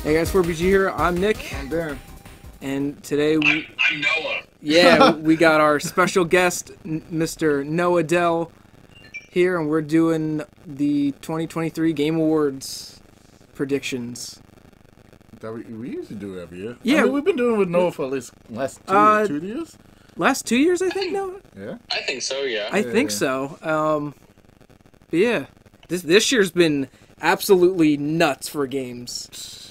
Hey guys, 4BG here. I'm Nick. I'm Dan. And today I'm Noah. Yeah, we got our special guest, Mr. Noah Dell, here, and we're doing the 2023 Game Awards predictions. That we usually do it every year. Yeah. I mean, we've been doing it with Noah for at least last two years. Last 2 years, I think, Noah? Yeah. I think so, yeah. I think so. But yeah, this year's been absolutely nuts for games.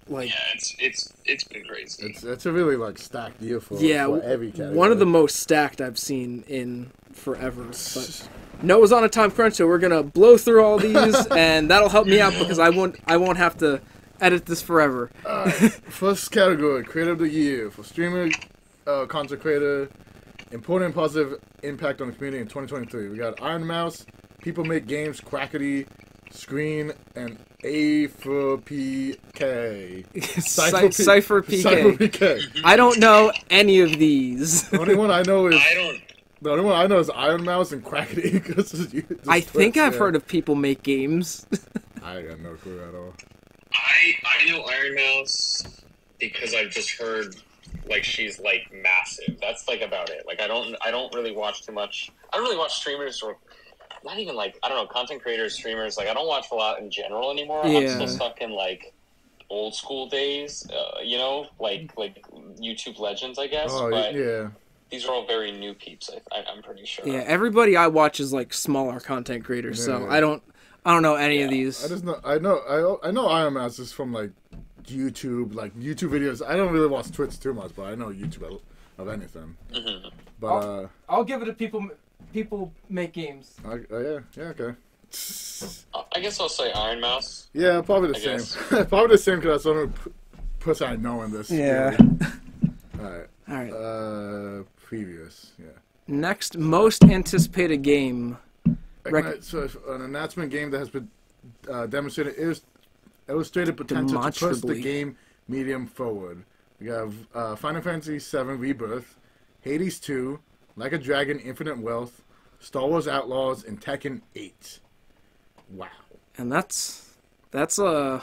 Like, yeah, it's been crazy. It's a really stacked year for every category. One of the most stacked I've seen in forever. But Noah's on a time crunch, so we're gonna blow through all these, and that'll help me out because I won't have to edit this forever. First category: Creator of the Year for streamer, content creator, important and positive impact on the community in 2023. We got Iron Mouse, People Make Games, Quackity, Screen, and A for PK. Cypher PK. Cypher PK. I don't know any of these. The only one I know is Iron Mouse and Quackity. I think I've heard of People Make Games. I got no clue at all. I know Iron Mouse because I've just heard she's massive. That's about it. I don't really watch too much. I don't really watch streamers or not even I don't know, content creators, streamers. I don't watch a lot in general anymore. Yeah. I'm still stuck in old school days, like YouTube legends, I guess. Oh, but yeah. these are all very new peeps. I'm pretty sure. Yeah, everybody I watch is smaller content creators, so I don't know any of these. I know Iron Mouse is from YouTube, YouTube videos. I don't really watch Twitch too much, but I know YouTube of anything. Mm-hmm. But I'll give it to People Make Games. yeah, okay. I guess I'll say Iron Mouse. Yeah, probably the same. Probably the same because that's the only person I know in this. Yeah. All right. Previous. Yeah. Next, most anticipated game. So an announcement game that has been demonstrated illustrated potential to push the game medium forward. We have Final Fantasy VII Rebirth, Hades 2, Like a Dragon Infinite Wealth, Star Wars Outlaws, and Tekken 8. Wow. And that's a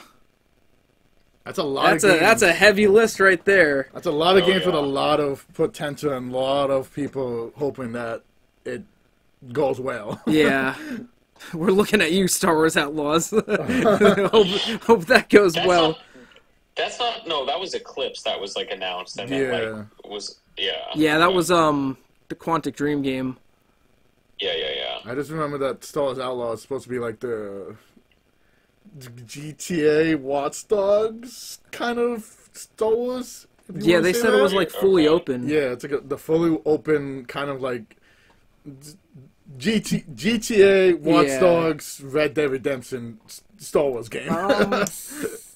lot of games. That's a heavy list right there. That's a lot of games with a lot of potential and a lot of people hoping that it goes well. Yeah. We're looking at you, Star Wars Outlaws. hope that goes well. No, that was Eclipse that was announced and then Yeah, that was the Quantic Dream game. Yeah. I just remember that Star Wars Outlaws is supposed to be the GTA Watch Dogs kind of Star Wars. Yeah, they said it was fully open. Yeah, it's the fully open kind of GTA Watch Dogs Red Dead Redemption Star Wars game.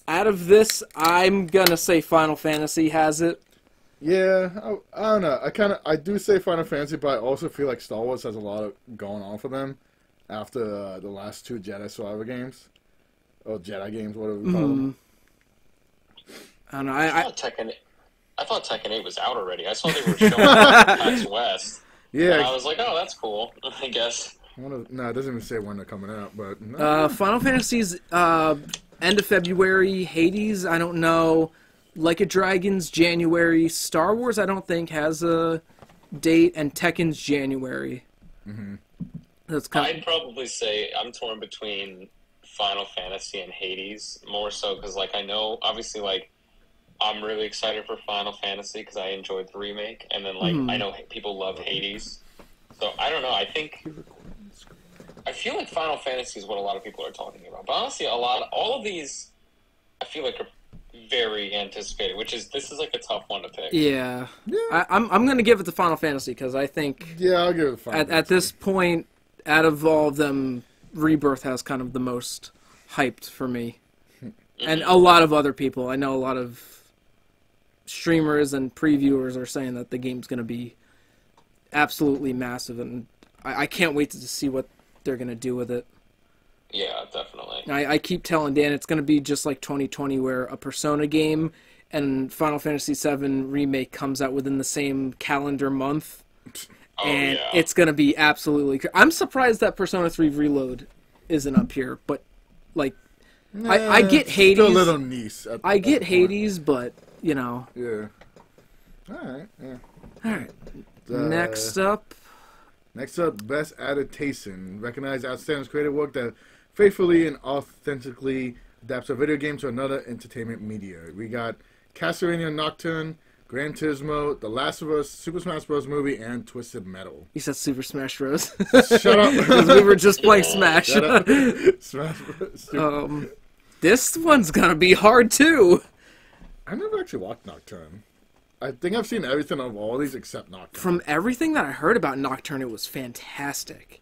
Out of this, I'm gonna say Final Fantasy has it. Yeah, I don't know. I do say Final Fantasy, but I also feel like Star Wars has a lot of going on for them after the last two Jedi Survivor games. Or Jedi games, whatever we call them. I don't know. I thought Tekken 8 was out already. I saw they were showing PAX West. Yeah. And I was like, oh, that's cool, I guess. No, it doesn't even say when they're coming out, but... No. Final Fantasy's end of February. Hades, I don't know. Like a Dragon's January. Star Wars, I don't think, has a date. And Tekken's January. Mm-hmm. That's I'd probably say I'm torn between Final Fantasy and Hades, more so because, I know, obviously, I'm really excited for Final Fantasy because I enjoyed the remake, and then, I know people love Hades. So, I don't know, I feel like Final Fantasy is what a lot of people are talking about. But honestly, all of these, I feel are very anticipated, this is a tough one to pick. Yeah. I'm going to give it to Final Fantasy because I think... Yeah, I'll give it Final Fantasy. At this point, out of all of them, Rebirth has kind of the most hyped for me. And a lot of other people. I know a lot of streamers and previewers are saying that the game's going to be absolutely massive, and I can't wait to see what they're going to do with it. Yeah, definitely. I keep telling Dan it's going to be just like 2020 where a Persona game and Final Fantasy VII Remake comes out within the same calendar month. And it's going to be absolutely... I'm surprised that Persona 3 Reload isn't up here, but, like, I get Hades. Still a little niece. I get Hades, but you know. Yeah. All right. Yeah. All right. Next up, Best Adaptation. Recognize outstanding creative work that faithfully and authentically adapts a video game to another entertainment media. We got Castlevania Nocturne, Gran Turismo, The Last of Us, Super Smash Bros. Movie, and Twisted Metal. You said Super Smash Bros. Shut up. Because we were just playing Smash. Shut up. Smash Bros. This one's gonna be hard too. I never actually watched Nocturne. I think I've seen everything of all these except Nocturne. From everything that I heard about Nocturne, it was fantastic.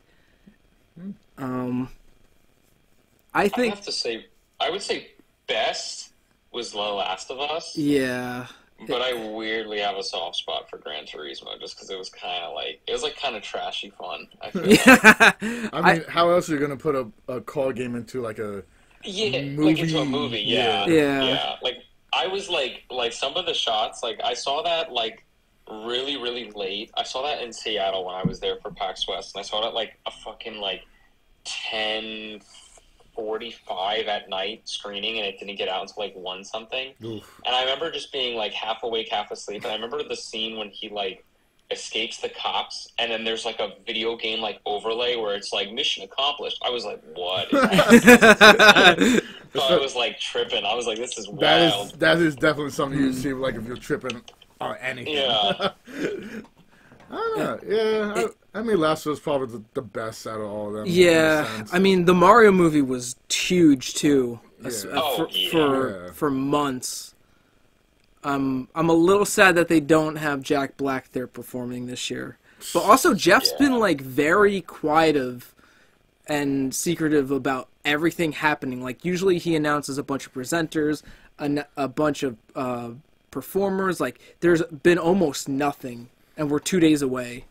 I think... I have to say, I would say best was The Last of Us. Yeah. But I weirdly have a soft spot for Gran Turismo just because it was kind of trashy fun. I feel like. I mean, how else are you going to put a car game into like a movie? Like into a movie, yeah. Yeah. Like, I was like some of the shots, like, I saw that, like, really, really late. I saw that in Seattle when I was there for PAX West, and I saw that, like, a fucking, like, 10:45 at night screening, and it didn't get out until like 1 something. Oof. And I remember just being like half awake, half asleep. And I remember the scene when he like escapes the cops, and then there's like a video game like overlay where it's like mission accomplished. I was like, what is happening? So I was like tripping. I was like, this is wild. That is definitely something you see like if you're tripping on anything. Yeah. I don't know. Yeah, I mean, Last was probably the best out of all of them. Yeah, I mean, the Mario movie was huge too. Yeah. For months. I'm a little sad that they don't have Jack Black there performing this year. But also, Jeff's been like very quiet and secretive about everything happening. Like usually, he announces a bunch of presenters, a bunch of performers. Like there's been almost nothing. And we're 2 days away.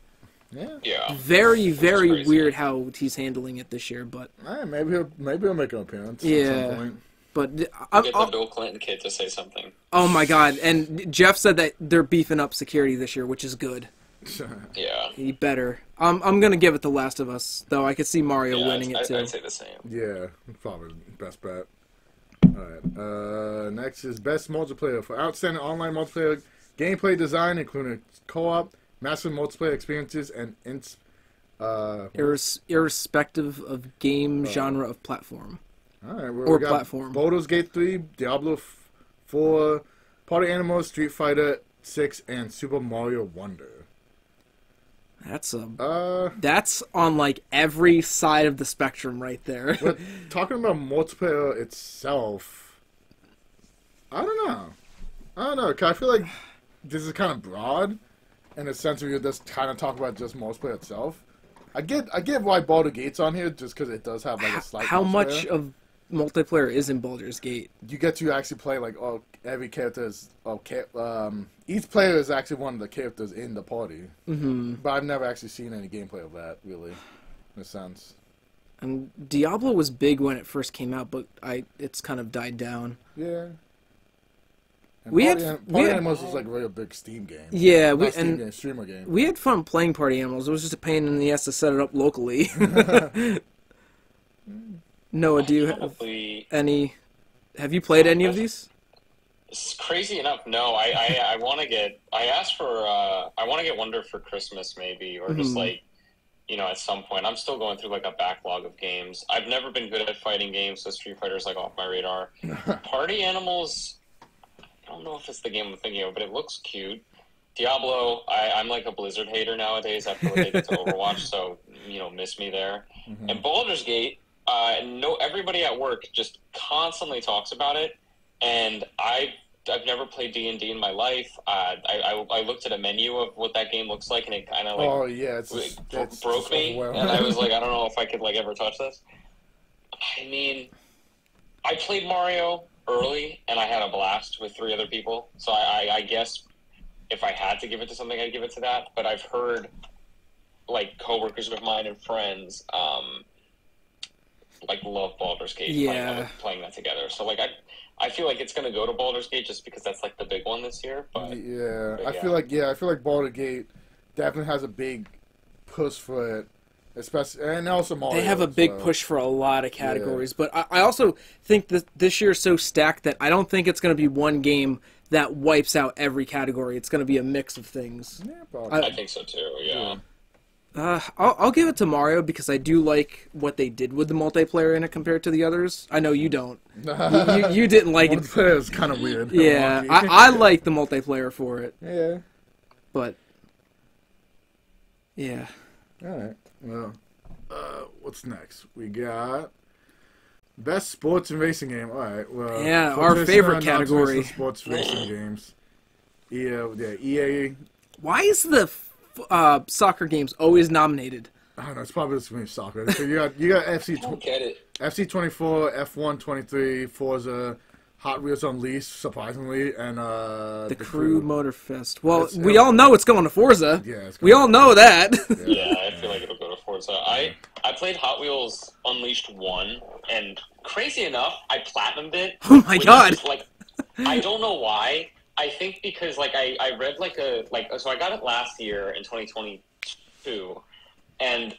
Yeah. Very, very weird how he's handling it this year, but maybe he'll make an appearance. Yeah. At some point. But Get the Bill Clinton kid to say something. Oh my God! And Jeff said that they're beefing up security this year, which is good. Yeah. He better. I'm gonna give it The Last of Us, though. I could see Mario winning it too. I'd say the same. Yeah, probably best bet. All right. Next is best multiplayer for outstanding online multiplayer gameplay design, including co-op, massive multiplayer experiences, and irrespective of game genre of platform. All right, or we got platform. Baldur's Gate 3, Diablo 4, Party Animals, Street Fighter 6, and Super Mario Wonder. That's on like every side of the spectrum right there. But talking about multiplayer itself, I don't know. 'Cause I feel like this is kind of broad in the sense of you just kind of talk about just multiplayer itself. I get why Baldur's Gate's on here just because it does have like a slight. How much of multiplayer is in Baldur's Gate? You get to actually play like every character is each player is actually one of the characters in the party. Mm-hmm. But I've never actually seen any gameplay of that really, in a sense. And Diablo was big when it first came out, but it's kind of died down. Yeah. And Party Animals was like really a big Steam game. Yeah, streamer game. We had fun playing Party Animals. It was just a pain in the ass to set it up locally. Noah, do you have any? Have you played any of these? It's crazy enough. No, I want to get. I asked for. I want to get Wonder for Christmas, maybe, or just like, at some point. I'm still going through like a backlog of games. I've never been good at fighting games, so Street Fighter's like off my radar. Party Animals. I don't know if it's the game I'm thinking of, but it looks cute. Diablo, I'm like a Blizzard hater nowadays after what they did to Overwatch, so, miss me there. Mm-hmm. And Baldur's Gate, everybody at work just constantly talks about it, and I've never played D&D in my life. I looked at a menu of what that game looks like, and it kind of like it broke me, and I was like, I don't know if I could like ever touch this. I mean, I played Mario early, and I had a blast with 3 other people. So I guess if I had to give it to something, I'd give it to that. But I've heard, like, coworkers of mine and friends, like, love Baldur's Gate, playing that together. So, like, I feel like it's going to go to Baldur's Gate just because that's, like, the big one this year. But I feel like Baldur's Gate definitely has a big push for it, especially, and also Mario. They have a big push for a lot of categories, but I also think that this year is so stacked that I don't think it's going to be one game that wipes out every category. It's going to be a mix of things. Yeah, probably. I think so too. Yeah. I'll give it to Mario because I do like what they did with the multiplayer in it compared to the others. I know you don't. You didn't like it. Multiplayer is kind of weird. Yeah, I like the multiplayer for it. Yeah. But, yeah. All right. Well, what's next? We got best sports and racing game. All right. Well, yeah, our favorite category. Sports racing games. EA. Why is the soccer games always nominated? I don't know. It's probably just me soccer. So you got FC. I don't get it. FC24, F1 23, Forza, Hot Wheels Unleashed, surprisingly, and the Crew Motorfest. Well, we all know it's going to Forza. Yeah, we all know that. Yeah, I feel like it'll go to Forza. I played Hot Wheels Unleashed 1, and crazy enough, I platinumed it. Oh my god! I don't know why. I think because I read so I got it last year in 2022, and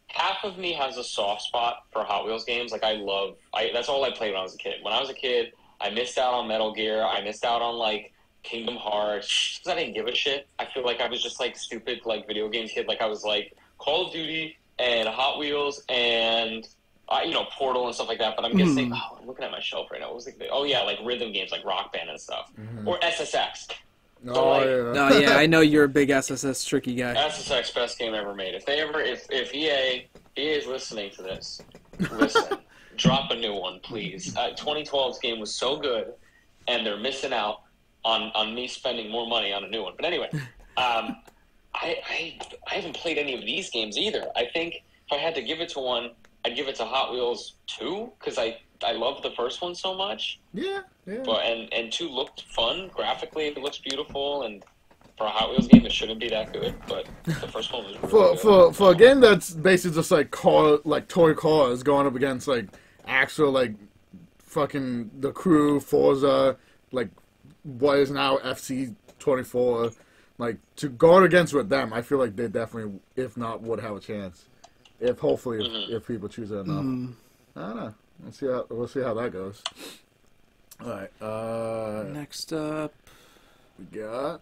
half of me has a soft spot for Hot Wheels games. Like that's all I played when I was a kid. When I was a kid, I missed out on Metal Gear. I missed out on Kingdom Hearts because I didn't give a shit. I feel like I was just stupid video game kid. I was Call of Duty and Hot Wheels and Portal and stuff like that. But I'm guessing. Oh, I'm looking at my shelf right now. What was it? Oh yeah, rhythm games like Rock Band and stuff, or SSX. I know you're a big SSX tricky guy. SSX best game ever made. If EA is listening to this, listen, drop a new one, please. 2012's game was so good, and they're missing out on me spending more money on a new one. But anyway, I haven't played any of these games either. I think if I had to give it to one, I'd give it to Hot Wheels 2 because I love the first one so much. Yeah. But and 2 looked fun graphically. It looks beautiful, and for a Hot Wheels game, it shouldn't be that good. But the first one was really good. For a game that's basically just toy cars going up against actual fucking the Crew, Forza, what is now FC24, to go against with them, I feel like they definitely, if not, would have a chance. If if people choose it enough. I don't know. We'll see how that goes. All right. Next up, we got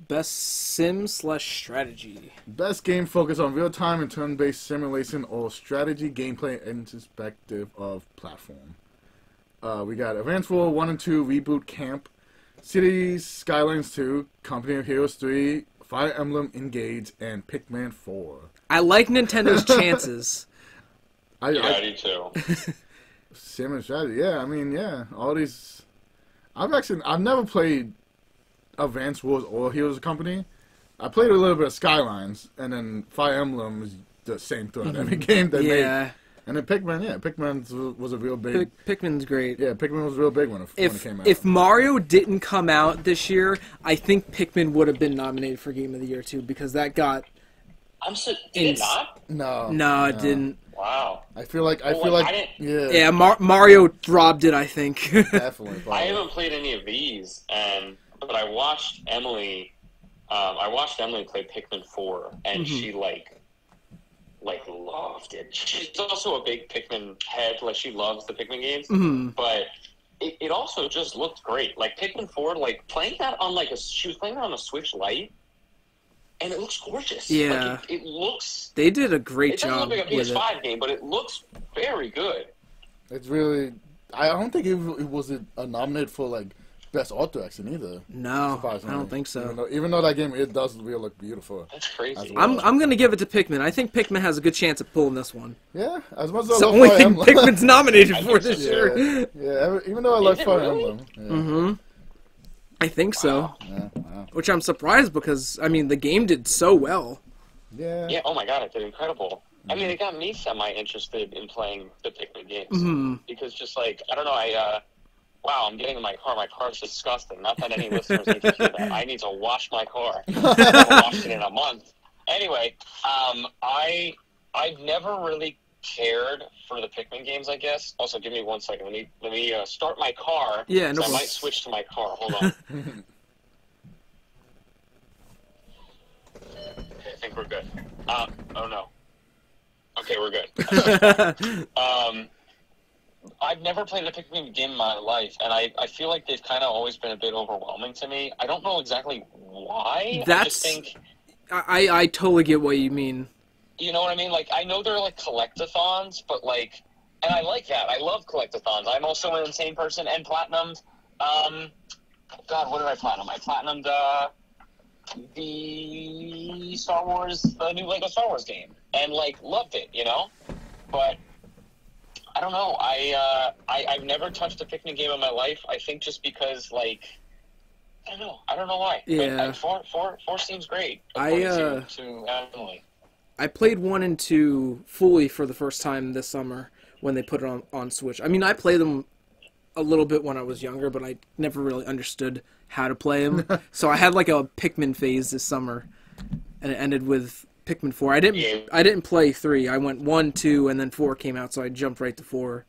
best sim/strategy. Best game focused on real time and turn-based simulation or strategy gameplay irrespective of platform. We got Advance War 1 and 2 Reboot Camp, Cities Skylines 2, Company of Heroes 3, Fire Emblem Engage, and Pikmin 4. I like Nintendo's chances. I do too. Sim and strategy, yeah. I mean, yeah. All these, I've never played Advance Wars or Heroes of Company. I played a little bit of Skylines, and then Fire Emblem was the same throughout every game they made. And then Pikmin was a real big. Pikmin's great. Yeah, Pikmin was a real big one when it came out. If Mario didn't come out this year, I think Pikmin would have been nominated for Game of the Year too, because that got. Did it not? No, it didn't. Wow. I feel like Yeah, Mario robbed it, I think. Definitely. I haven't played any of these, but I watched Emily. I watched Emily play Pikmin 4, and she loved it. She's also a big Pikmin head. She loves the Pikmin games, but it also just looked great. Pikmin 4, playing that on she was playing it on a Switch Lite. And it looks gorgeous. Yeah. It looks... They did a great job with it. It doesn't look like a PS5 game, but it looks very good. It's really... I don't think it was nominated for, Best Art Direction either. No, I don't think so. Even though that game, it does really look beautiful. That's crazy. Well. I'm going to give it to Pikmin. I think Pikmin has a good chance of pulling this one. Yeah, as much as it's the only thing Pikmin's nominated for this year. Yeah, even though I like Fire Emblem. Yeah. I think so. Wow. Yeah. Which I'm surprised because, the game did so well. Yeah. Yeah, oh my god, it did incredible. It got me semi-interested in playing the Pikmin games. Because just I don't know, wow, I'm getting in my car. My car's disgusting. Not that any listeners need to hear that. I need to wash my car. I haven't washed it in a month. Anyway, I've never really cared for the Pikmin games, I guess. Also, give me 1 second. Let me start my car. Yeah, no. I might switch to my car. Hold on. Okay, I think we're good. Oh no. I've never played a Pikmin game in my life, and I feel like they've kind of always been a bit overwhelming to me. I don't know exactly why. I just think... I totally get what you mean. You know what I mean? Like, I know they're, like, collectathons, but, like... And I like that. I love collectathons. I'm also an insane person and platinumed... God, what did I platinum? I platinumed, the Star Wars... The new Lego Star Wars game. And, like, loved it, you know? But... I don't know. I've never touched a Pikmin game in my life. I think just because, like... I don't know. I don't know why. Yeah. But, 4 seems great. To Emily. I played 1 and 2 fully for the first time this summer when they put it on Switch. I mean, I played them a little bit when I was younger, but I never really understood how to play them. So I had like a Pikmin phase this summer, and it ended with Pikmin 4. I didn't play 3. I went 1, 2, and then 4 came out, so I jumped right to 4.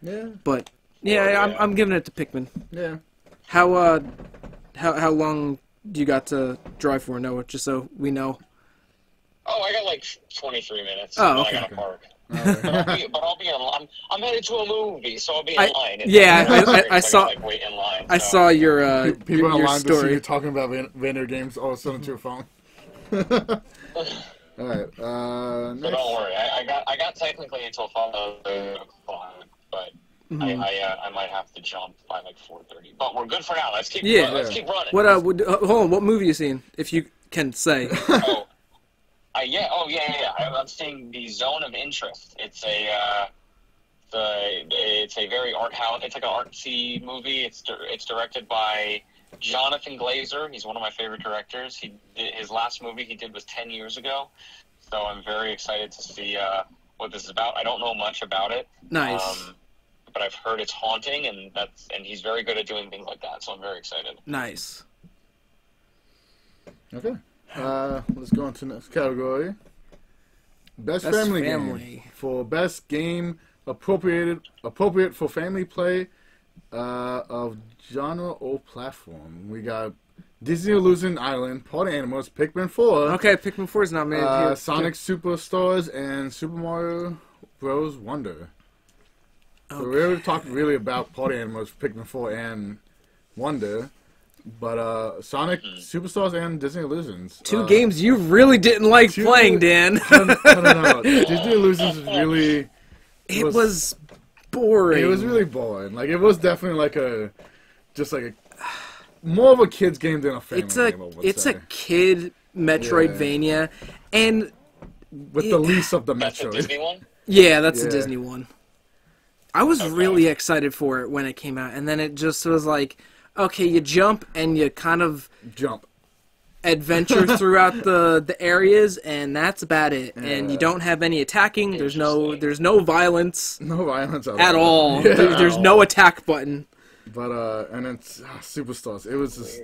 Yeah. But yeah, I'm giving it to Pikmin. Yeah. How long do you got to drive for, Noah? Just so we know. Oh, I got like 23 minutes. Oh, okay. I got to park. But I'll be online. I'm headed to a movie, so I'll be in line. I saw. Like, wait in line. I saw your people your online story. to see you talking about vendor games. All of a sudden to your phone. All right. So don't worry. I got technically until 5 o'clock, but I might have to jump by like 4:30. But we're good for now. Let's keep running. What hold on. What movie you seen? If you can say. I'm seeing The Zone of Interest. It's a very art house. It's like an artsy movie. It's directed by Jonathan Glazer. He's one of my favorite directors. His last movie he did was 10 years ago. So I'm very excited to see what this is about. I don't know much about it. Nice. But I've heard it's haunting, and he's very good at doing things like that. So I'm very excited. Nice. Okay. Let's go on to the next category. Best family game. For best game appropriate for family play of genre or platform. We got Disney Illusion Island, Party Animals, Pikmin 4. Okay, Pikmin 4 is nominated here. Sonic Superstars and Super Mario Bros. Wonder. Okay. So we already talked really about Party Animals, Pikmin 4, and Wonder. But Sonic Superstars and Disney Illusions. 2 games you really didn't like playing, Dan. I don't know. Disney Illusions really... It was boring. It was really boring. Like, it was definitely like more of a kid's game than a family game, It's a kid Metroidvania, and... With the least of the Metroid. That's a Disney one? Yeah, that's a Disney one. I was really excited for it when it came out, and then it just was like... Okay, you jump and you kind of adventure throughout the areas, and that's about it. Yeah. And you don't have any attacking. There's no violence. No violence at all. Yeah. There's no attack button. But and it's Superstars. It was just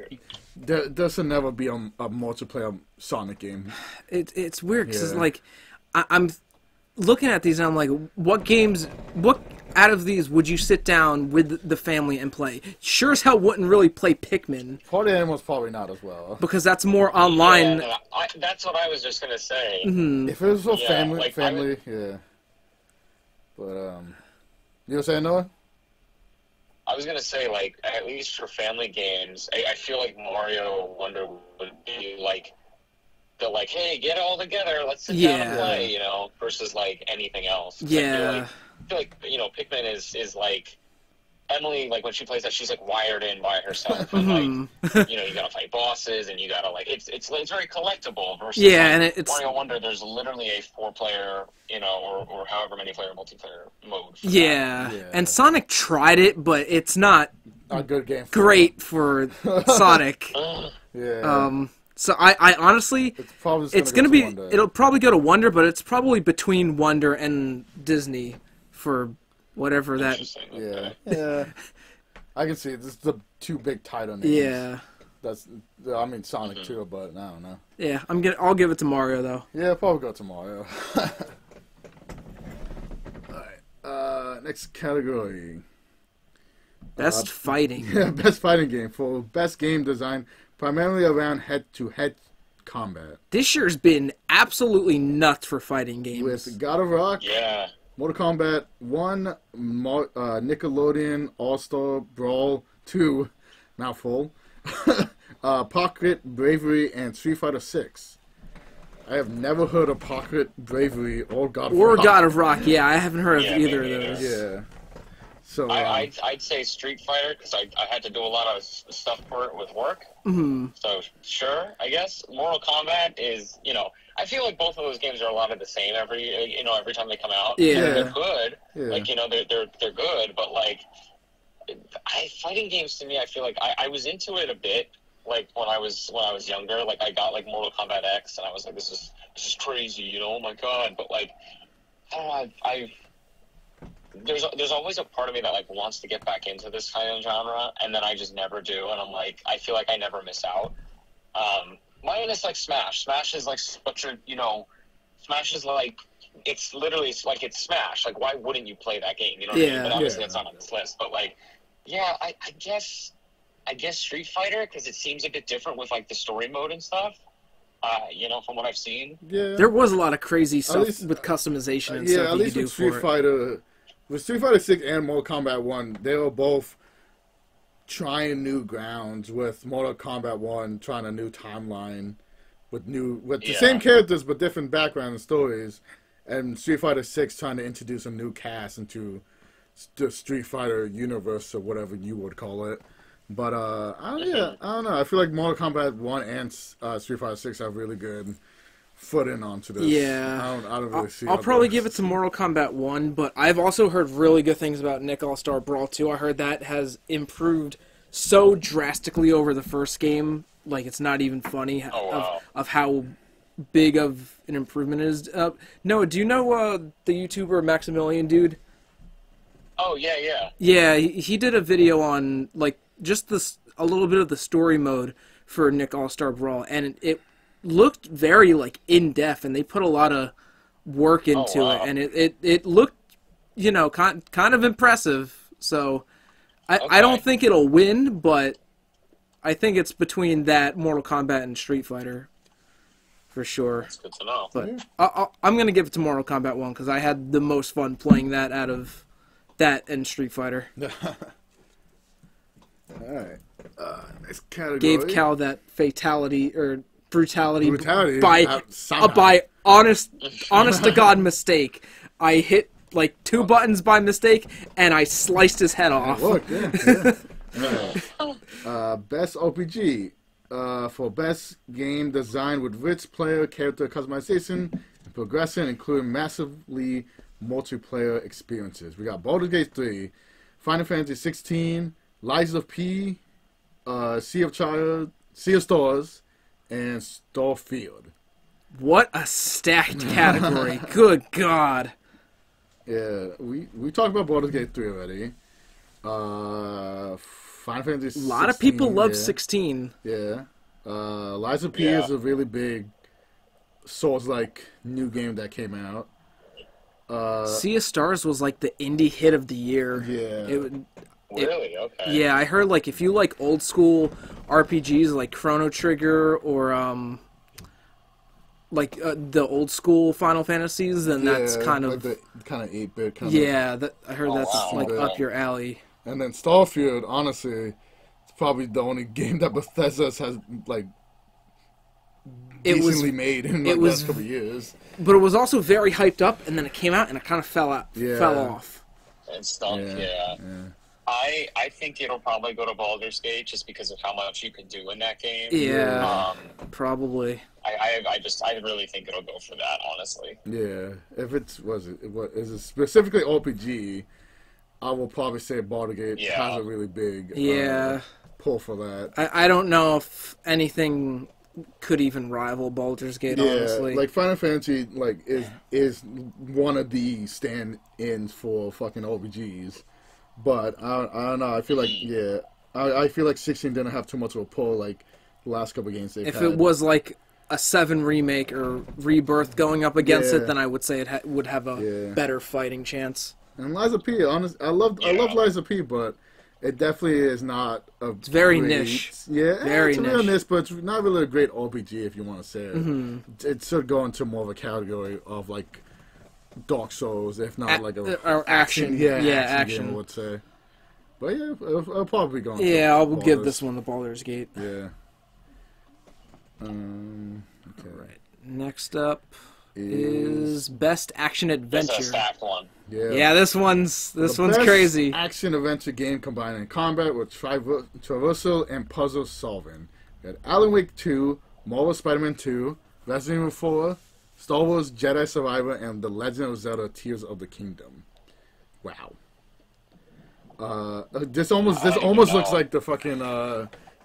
there should never be a multiplayer Sonic game. It's weird because like I'm looking at these and I'm like, what out of these would you sit down with the family and play? Sure as hell wouldn't really play Pikmin. Party Animals probably not as well. Because that's more online. Yeah, that's what I was just going to say. Mm-hmm. If it was for family, yeah. But, you were saying, Noah? I was going to say, like, at least for family games, I feel like Mario Wonder would be, like, the, like, hey, get it all together, let's sit down and play, you know, versus, like, anything else. Yeah. I feel like, you know, Pikmin is like, Emily, like, when she plays that, she's, like, wired in by herself. And, like, you know, you gotta fight bosses, and you gotta, like, it's very collectible versus, and it's... Mario Wonder, there's literally a 4-player, you know, or however many player multiplayer mode. Yeah, and Sonic tried it, but it's not a good game great for Sonic. Yeah. So I honestly, it'll probably go to Wonder, but it's probably between Wonder and Disney for whatever that. Yeah. I can see this is the 2 big title names. Yeah. Sonic too, but I don't know. Yeah, I'll give it to Mario though. Yeah, I'll probably go to Mario. Alright. Next category. Best fighting. Yeah, best fighting game for best game design, primarily around head-to-head combat. This year's been absolutely nuts for fighting games. With God of Rock, Yeah. Mortal Kombat 1, Nickelodeon All-Star Brawl 2, mouthful, Pocket Bravery, and Street Fighter 6. I have never heard of Pocket Bravery or God of Rock. Or God of Rock, yeah, I haven't heard of Yeah, either of me those. neither. Yeah. So I'd say Street Fighter because I had to do a lot of stuff for it with work. Mm-hmm. So sure, I guess Mortal Kombat is, I feel like both of those games are a lot of the same every time they come out. Yeah. They're good. Yeah. Like, they're good, but like fighting games to me, I feel like I was into it a bit like when I was younger. Like I got like Mortal Kombat X and I was like, this is crazy, oh my god. But like I don't know, there's always a part of me that like wants to get back into this kind of genre, and then I just never do, and I'm like, I feel like I never miss out. Minus like Smash. Smash is like such a, Smash is like, it's literally like it's Smash. Like, why wouldn't you play that game? You know what I mean? But obviously that's not on this list. But like, yeah, I guess Street Fighter, because it seems a bit different with like the story mode and stuff. From what I've seen. yeah. There was a lot of crazy stuff least, with customization and yeah, stuff at you least could do with Street for it. Fighter, with Street Fighter 6 and Mortal Kombat 1, they were both trying new grounds. With Mortal Kombat 1 trying a new timeline with the same characters but different background and stories, and Street Fighter 6 trying to introduce a new cast into the Street Fighter universe or whatever you would call it. But I don't know. I feel like Mortal Kombat 1 and Street Fighter 6 have really good footing onto this. Yeah. I don't really see. I'll probably give it to Mortal Kombat 1, but I've also heard really good things about Nick All-Star Brawl 2. I heard that has improved so drastically over the first game, like it's not even funny of how big of an improvement it is. Noah, do you know the YouTuber Maximilian dude? Oh, yeah. Yeah, he did a video on like just a little bit of the story mode for Nick All-Star Brawl, and it looked very like in-depth, and they put a lot of work into it, and it looked, kind of impressive. So I don't think it'll win, but I think it's between that, Mortal Kombat, and Street Fighter for sure. That's good to know. But I'm gonna give it to Mortal Kombat 1 because I had the most fun playing that out of that and Street Fighter. All right. Next category. Gave Cal that fatality or brutality by honest to God mistake. I hit like 2 buttons by mistake and I sliced his head off. Look, yeah. Right. Best RPG for best game design with rich player character customization and progression, including massively multiplayer experiences. We got Baldur's Gate 3, Final Fantasy 16, Lies of P, Sea of Stars, and Starfield. What a stacked category. Good God. Yeah, we talked about Baldur's Gate 3 already. Final Fantasy 16. A lot of people love 16. Yeah. Lies of P is a really big Souls-like new game that came out. Sea of Stars was like the indie hit of the year. Yeah. Really? Okay. Yeah, I heard like if you like old school RPGs like Chrono Trigger or the old school Final Fantasies, then that's kind of like the kind of 8-bit kind of. I heard that's like up your alley. And then Starfield, honestly, it's probably the only game that Bethesda has like decently made in the last couple of years. But it was also very hyped up, and then it came out and it kind of fell off. And stunk. Yeah. I think it'll probably go to Baldur's Gate just because of how much you can do in that game. Yeah, probably. I really think it'll go for that, honestly. Yeah, if is it specifically RPG, I will probably say Baldur's Gate has a really big pull for that. I don't know if anything could even rival Baldur's Gate, honestly. Like Final Fantasy is one of the stand-ins for fucking RPGs. But I don't know. I feel like I feel like 16 didn't have too much of a pull like the last couple of games they've had. If it was like a 7 remake or Rebirth going up against it, then I would say it would have a better fighting chance. And Lies of P, honestly, I love Lies of P, but it definitely is not a. It's very great, niche. Yeah, very it's a niche. real niche, but it's not really a great RPG if you want to say it. Mm-hmm. It should go into more of a category of like Dark Souls, if not like a or action. Yeah, action. game, I would say. But yeah, it'll probably go. Yeah, I'll give this one the Baldur's Gate. Yeah. Okay. All right. Next up is Best Action Adventure. It's a stacked one. Yeah, this one's best crazy. Action adventure game combining combat with traversal and puzzle solving. We got Alan Wake 2, Marvel Spider-Man 2, Resident Evil 4, Star Wars Jedi Survivor, and The Legend of Zelda: Tears of the Kingdom. Wow. This almost looks like the fucking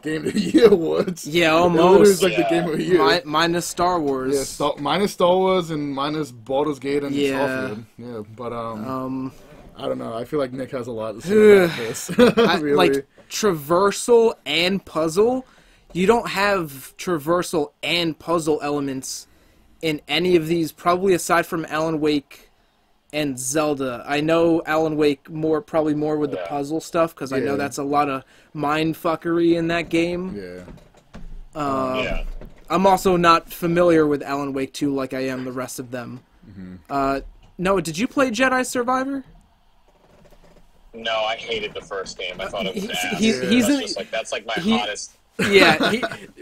Game of the Year awards. Yeah, almost. It's like the Game of the Year. Minus Star Wars. Yeah, minus Star Wars and minus Baldur's Gate and Starfield. Yeah, but I don't know. I feel like Nick has a lot to say about this. Really. Like traversal and puzzle. You don't have traversal and puzzle elements in any of these, probably aside from Alan Wake and Zelda. I know Alan Wake probably more with the puzzle stuff, because I know that's a lot of mind fuckery in that game. Yeah. I'm also not familiar with Alan Wake 2 like I am the rest of them. Mm-hmm. Noah, did you play Jedi Survivor? No, I hated the first game. I thought it was ass. That's like my hottest. Yeah,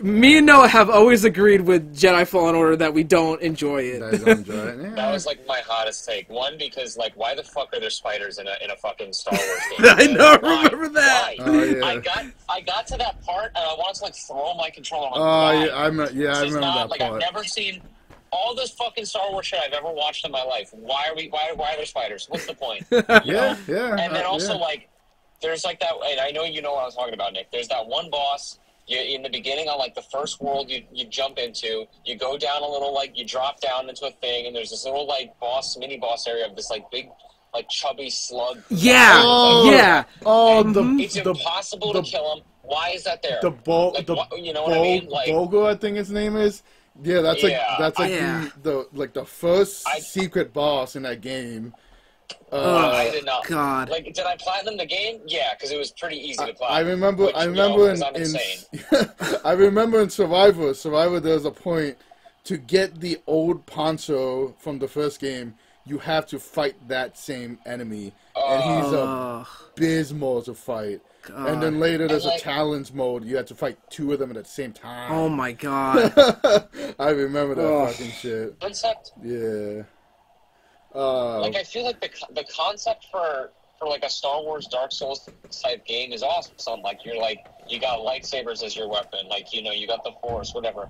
me and Noah have always agreed with Jedi Fallen Order that we don't enjoy it. That was like my hottest take. One, because like, why the fuck are there spiders in a fucking Star Wars game? I know, remember that? Why? Oh, yeah. I got to that part and I wanted to like throw my controller. I remember that like, part. I've never seen all this fucking Star Wars shit I've ever watched in my life. Why are there spiders? What's the point? Yeah. And then also like, there's like that, and I know you know what I was talking about, Nick. There's that one boss. In the beginning, on like the first world you jump into, you go down a little, like you drop down into a thing, and there's this little like mini boss area of this like big, like chubby slug. Yeah, It's impossible to kill him. Why is that there? You know what I mean? Like Bogo, I think his name is. Yeah, that's the first secret boss in that game. I did not. God. Like, did I platinum the game? Yeah, because it was pretty easy to platinum. I remember I remember in Survivor, there was a point to get the old Poncho from the first game. You have to fight that same enemy, and he's abysmal to fight. God. And then later there's a challenge mode. You have to fight two of them at the same time. Oh my god. I remember that fucking shit. Concept. Yeah. Like, I feel like the concept for like a Star Wars Dark Souls type game is awesome. Like, you got lightsabers as your weapon. Like, you got the Force, whatever.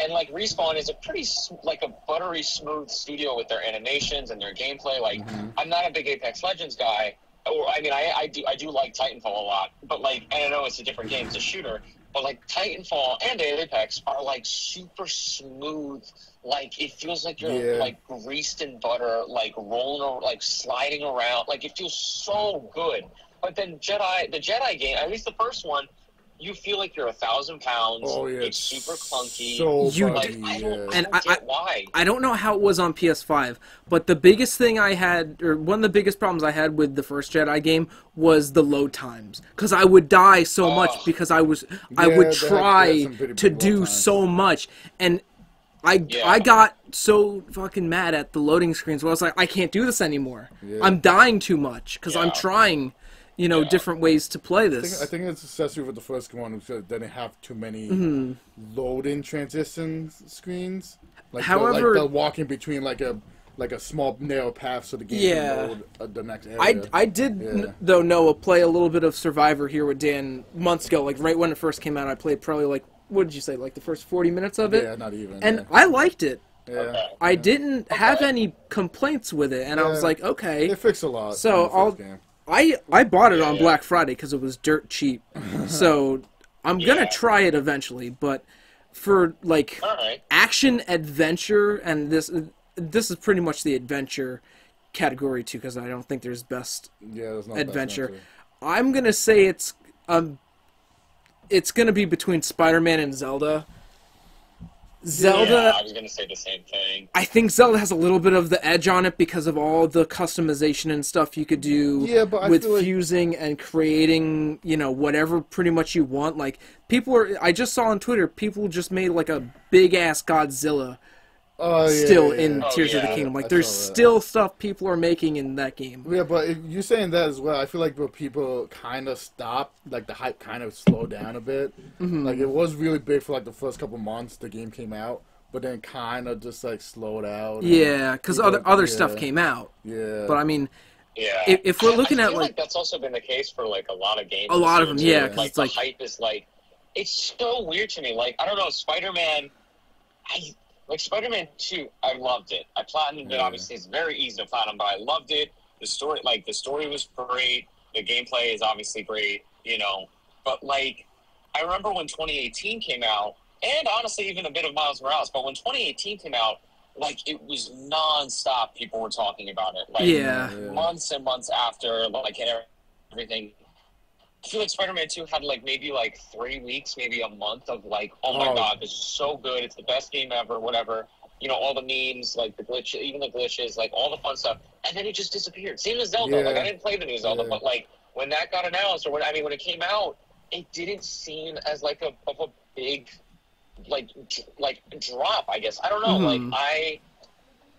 And like, Respawn is a pretty like a buttery smooth studio with their animations and their gameplay. Like, I'm not a big Apex Legends guy. Or I mean, I do like Titanfall a lot. But like, and I know it's a different game, it's a shooter. But like, Titanfall and Apex are like super smooth. Like, it feels like you're like greased in butter, like rolling or like sliding around. Like, it feels so good. But then the Jedi game, at least the first one, you feel like you're 1,000 pounds. Oh yeah, it's super clunky. So I don't get why. I don't know how it was on PS5, but the biggest thing I had, or one of the biggest problems I had with the first Jedi game was the load times, because I would die so much because I would try to do so much, and I got so fucking mad at the loading screens where I was like, I can't do this anymore. Yeah. I'm dying too much because I'm trying. Different ways to play this. I think it's especially with the first one, because they didn't have too many load-in transition screens. However, like the walking between like a small narrow path so the game can load the next area. I did though Noah play a little bit of Survivor here with Dan months ago. Like right when it first came out, I played probably like, what did you say, like the first 40 minutes of it? Yeah, not even. And I liked it. Yeah. Okay. I didn't have any complaints with it, and I was like, okay. They fixed a lot. So I bought it on Black Friday because it was dirt cheap. So I'm gonna try it eventually, but for like action adventure, and this is pretty much the adventure category too, because I don't think there's best adventure. I'm gonna say it's gonna be between Spider-Man and Zelda. Zelda. Yeah, I was gonna say the same thing. I think Zelda has a little bit of the edge on it because of all the customization and stuff you could do with fusing and creating, whatever pretty much you want. Like, I just saw on Twitter, people just made like a big ass Godzilla in Tears of the Kingdom. Like, there's still stuff people are making in that game. Yeah, but you're saying that as well. I feel like people kind of stopped, like the hype kind of slowed down a bit. Mm-hmm. Like, it was really big for like the first couple months the game came out, but then kind of just like slowed out. Yeah, because other stuff came out. Yeah. But I mean, if we're looking I at feel like that's also been the case for like a lot of games. A lot of them, yeah. Like the hype is like, it's so weird to me. Like, I don't know, Spider-Man. Like, Spider-Man 2, I loved it. I platinumed it. Obviously, it's very easy to platinum, but I loved it. The story was great. The gameplay is obviously great, But, like, I remember when 2018 came out, and honestly, even a bit of Miles Morales, but when 2018 came out, like, it was non-stop people were talking about it. Like, months and months after, like, everything. I feel like Spider-Man 2 had, like, maybe, 3 weeks, maybe a month of, like, oh my god, this is so good, it's the best game ever, whatever. All the memes, like, the glitches, even the glitches, like, all the fun stuff. And then it just disappeared. Same as Zelda. Like, I didn't play the new Zelda, but, like, when that got announced, or when it came out, it didn't seem as, like, a big, like, drop, I guess. I don't know. Mm-hmm. Like,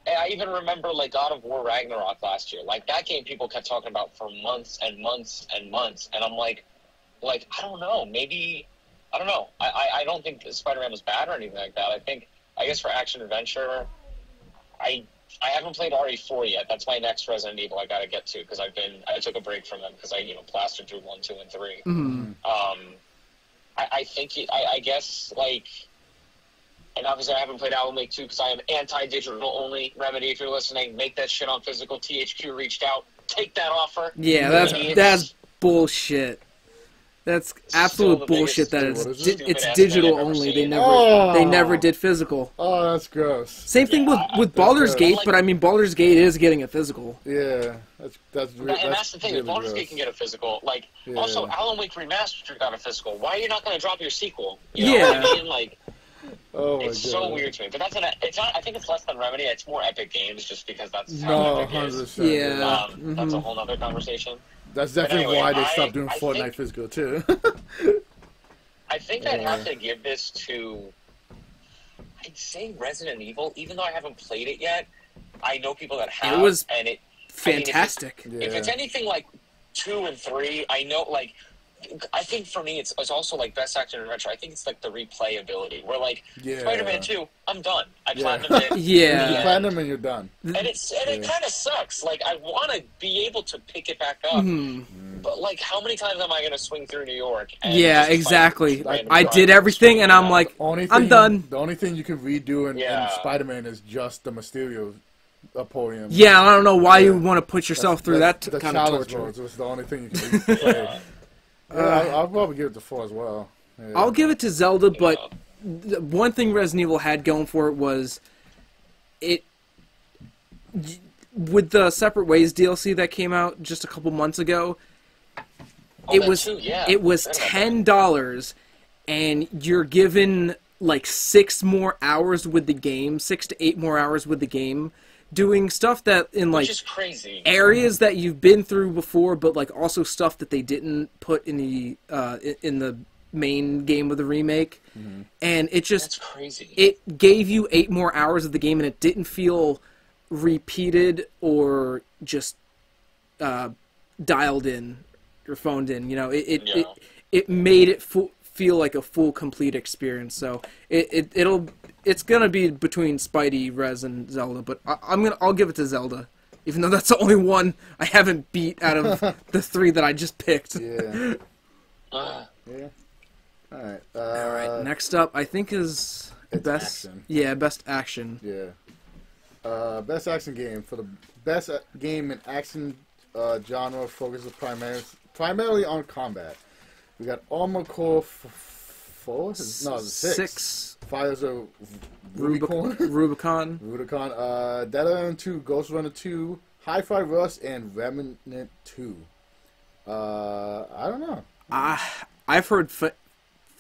I even remember, like, God of War Ragnarok last year. Like, that game people kept talking about for months and months and months. And I'm like, I don't know. Maybe, I don't know. I don't think Spider-Man was bad or anything like that. I guess for action-adventure, I haven't played RE4 yet. That's my next Resident Evil I got to get to because I took a break from them because I, plastered through 1, 2, and 3. Mm-hmm. I guess, like... And obviously, I haven't played Alan Wake 2 because I am anti-digital only. Remedy, if you're listening, make that shit on physical. THQ reached out. Take that offer. Yeah, that's bullshit. That's absolute bullshit. That it's digital only. They never did physical. Oh, that's gross. Same thing with Baldur's Gate, but I mean, Baldur's Gate is getting a physical. Yeah, that's the thing. Really Baldur's Gate can get a physical. Like, also, Alan Wake Remastered got a physical. Why are you not going to drop your sequel? You know what I mean? Like. Oh it's so weird to me, but it's not. I think it's less than Remedy. It's more Epic Games, just because that's how Epic is. Yeah, that's a whole other conversation. That's definitely why they stopped doing Fortnite physical too. I think I'd have to give this to. I'd say Resident Evil, even though I haven't played it yet. I know people that have. It was fantastic. I mean, if it's anything like 2 and 3, I know like. I think for me, it's also like best action adventure. I think it's like the replayability. Where like Spider-Man 2, I'm done. I platinumed it. You platinum and you're done. And it kind of sucks. Like I want to be able to pick it back up, but like how many times am I going to swing through New York? And exactly. I did everything, and I'm like, I'm done. The only thing you can redo in Spider-Man is just the Mysterio podium. Yeah, I don't know why you want to put yourself through that kind of torture. Modes was the only thing you can play. I'll probably give it to 4 as well. Yeah. I'll give it to Zelda, but one thing Resident Evil had going for it was with the Separate Ways DLC that came out just a couple months ago. It was $10, and you're given like 6 more hours with the game, 6 to 8 more hours with the game. Doing stuff that in like areas that you've been through before, but like also stuff that they didn't put in the main game of the remake, and it just it gave you 8 more hours of the game, and it didn't feel repeated or just dialed in or phoned in. It made it feel like a full complete experience. So it's gonna be between Spidey, Rez, and Zelda, but I'll give it to Zelda, even though that's the only one I haven't beat out of the 3 that I just picked. Yeah. All right. All right. Next up, I think is best. Action. Yeah, best action. Yeah. Best action game for the best game in action genre focuses primarily on combat. We got Armored Core 4. No, 6. Fires of Rubicon. Dead Island 2, Ghost Runner 2, Hi-Fi Rush, and Remnant 2. I don't know. I've heard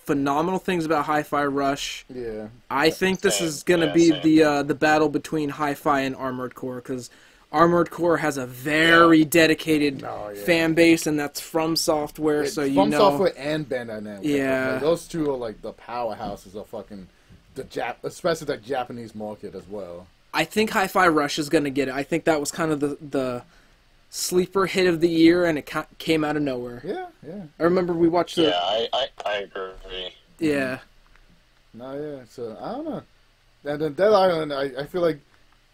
phenomenal things about Hi-Fi Rush. Yeah. I think this is going to be the battle between Hi-Fi and Armored Core, because Armored Core has a very dedicated fan base, and that's From Software, so you know. From Software and Bandai Namco. Yeah. Like, those two are like the powerhouses of fucking especially the Japanese market as well. I think Hi-Fi Rush is going to get it. I think that was kind of the sleeper hit of the year, and it came out of nowhere. Yeah, yeah. I remember we watched the... Yeah, I agree. Yeah. No, yeah. So, I don't know. And then Dead Island, I feel like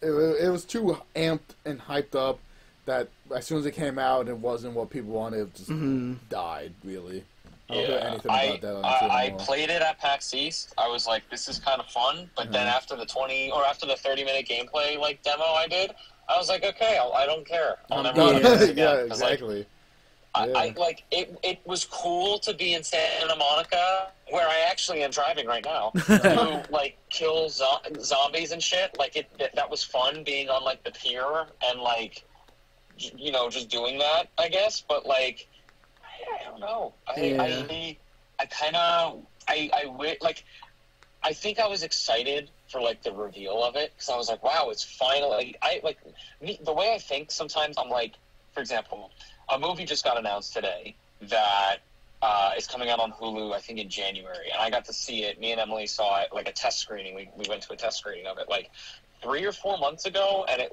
it was too amped and hyped up that as soon as it came out, it wasn't what people wanted. It just died, really. I don't know anything about Dead Island I played it at PAX East. I was like, this is kind of fun. But then after the 30-minute gameplay demo I did, I was like, okay, I don't care. I'll never play this again. Yeah, exactly. It was cool to be in Santa Monica, where I actually am driving right now, to kill zombies and shit. That was fun being on the pier and just doing that, I guess. But I don't know. I think I was excited for the reveal of it, because I was like, wow, it's finally. The way I think sometimes, I'm like, for example, a movie just got announced today that is coming out on Hulu, I think in January, and I got to see it. Me and Emily saw it, a test screening. We went to a test screening of it 3 or 4 months ago, and it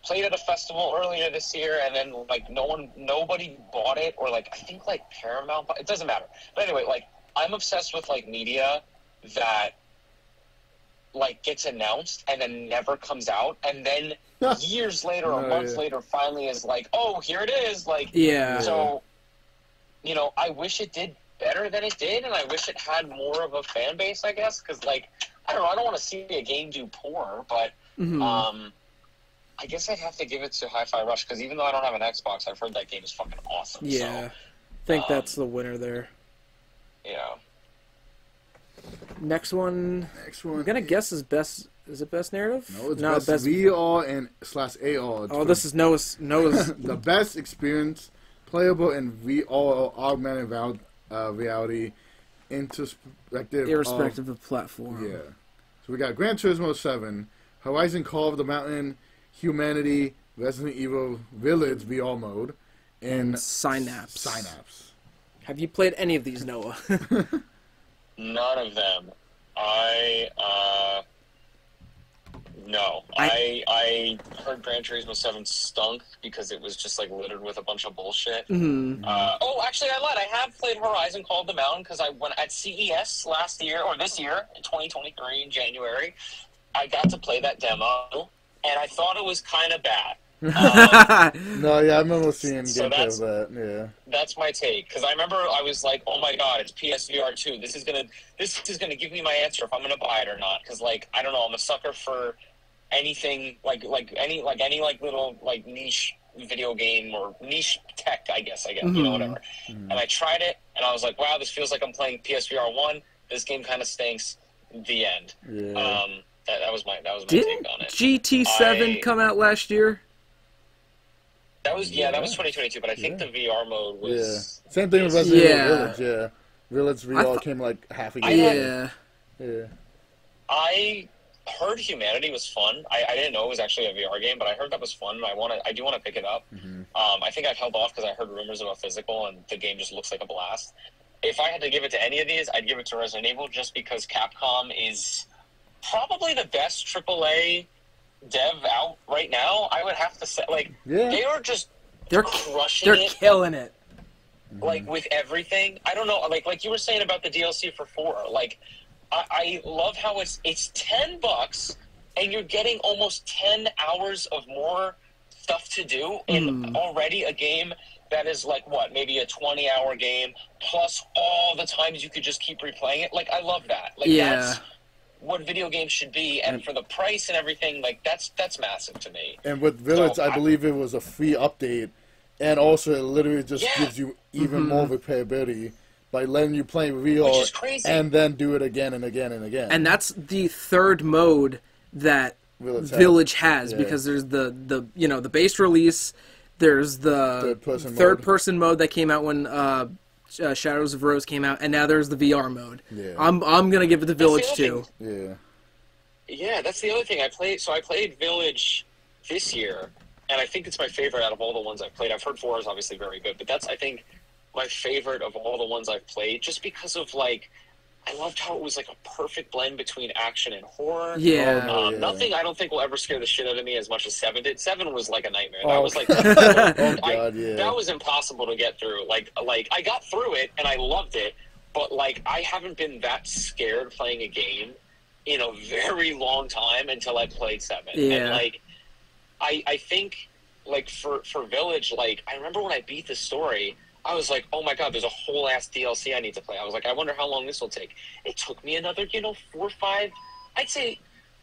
played at a festival earlier this year, and then nobody bought it, or I think Paramount, it doesn't matter. But anyway, I'm obsessed with media that gets announced and then never comes out, and then years later or months later finally is oh, here it is. So, I wish it did better than it did, and I wish it had more of a fan base, I guess, because I don't know, I don't want to see a game do poor, but I guess I'd have to give it to Hi-Fi Rush, because even though I don't have an Xbox, I've heard that game is fucking awesome. Yeah, I think that's the winner there. Yeah. Next one. I'm gonna guess is best. Is it best narrative? No, it's best VR and /AR. Oh, this is Noah's. The best experience, playable in VR, augmented reality, irrespective of platform. Yeah. So we got Gran Turismo 7, Horizon Call of the Mountain, Humanity, Resident Evil Village VR mode, and Synapse. Have you played any of these, Noah? None of them. No. I heard Gran Turismo 7 stunk because it was just littered with a bunch of bullshit. Actually, I lied. I have played Horizon Call of the Mountain, because I went at CES last year, or this year, in 2023, in January. I got to play that demo, and I thought it was kind of bad. No, yeah, I remember seeing gameplay of that. Yeah, that's my take, because I remember I was like, "Oh my god, it's PSVR 2. This is gonna give me my answer if I'm gonna buy it or not." Because I don't know, I'm a sucker for anything any little niche video game or niche tech. I guess whatever. And I tried it, and I was like, "Wow, this feels like I'm playing PSVR 1. This game kind of stinks." The end. Yeah. That was my take on it. GT7 come out last year? That was 2022, but I think the VR mode was same thing with Resident Evil Village. Yeah, Village VR came half a year. Yeah. I heard Humanity was fun. I didn't know it was actually a VR game, but I heard that was fun. I do want to pick it up. I think I've held off because I heard rumors about physical, and the game just looks like a blast. If I had to give it to any of these, I'd give it to Resident Evil, just because Capcom is probably the best AAA dev out right now. I would have to say, they are just crushing it. They're killing it. With everything. I don't know, like you were saying about the DLC for 4. I love how it's $10 and you're getting almost 10 hours of more stuff to do in already a game that is maybe a 20-hour game plus all the times you could just keep replaying it. I love that. That's what video games should be, and for the price and everything, that's massive to me. And with Village, I believe it was a free update, and also it literally just gives you even more replayability by letting you play VR, which is crazy, and then do it again and again and again. And that's the third mode that Village has, because there's the base release, there's the third person mode that came out when Shadows of Rose came out, and now there's the VR mode. Yeah. I'm gonna give it the Village too. Yeah. Yeah, that's the other thing. I played Village this year, and I think it's my favorite out of all the ones I've played. I've heard 4 is obviously very good, but that's, I think, my favorite of all the ones I've played, just because of, like, I loved how it was like a perfect blend between action and horror. Yeah. Nothing I don't think will ever scare the shit out of me as much as 7 did. 7 was like a nightmare. Oh. That was like God, yeah. that was impossible to get through. Like I got through it and I loved it, but like I haven't been that scared playing a game in a very long time until I played 7. Yeah. And like I think like for Village, like I remember when I beat the story, I was like, oh my god, there's a whole ass DLC I need to play. I was like, I wonder how long this will take. It took me another, 4 or 5, I'd say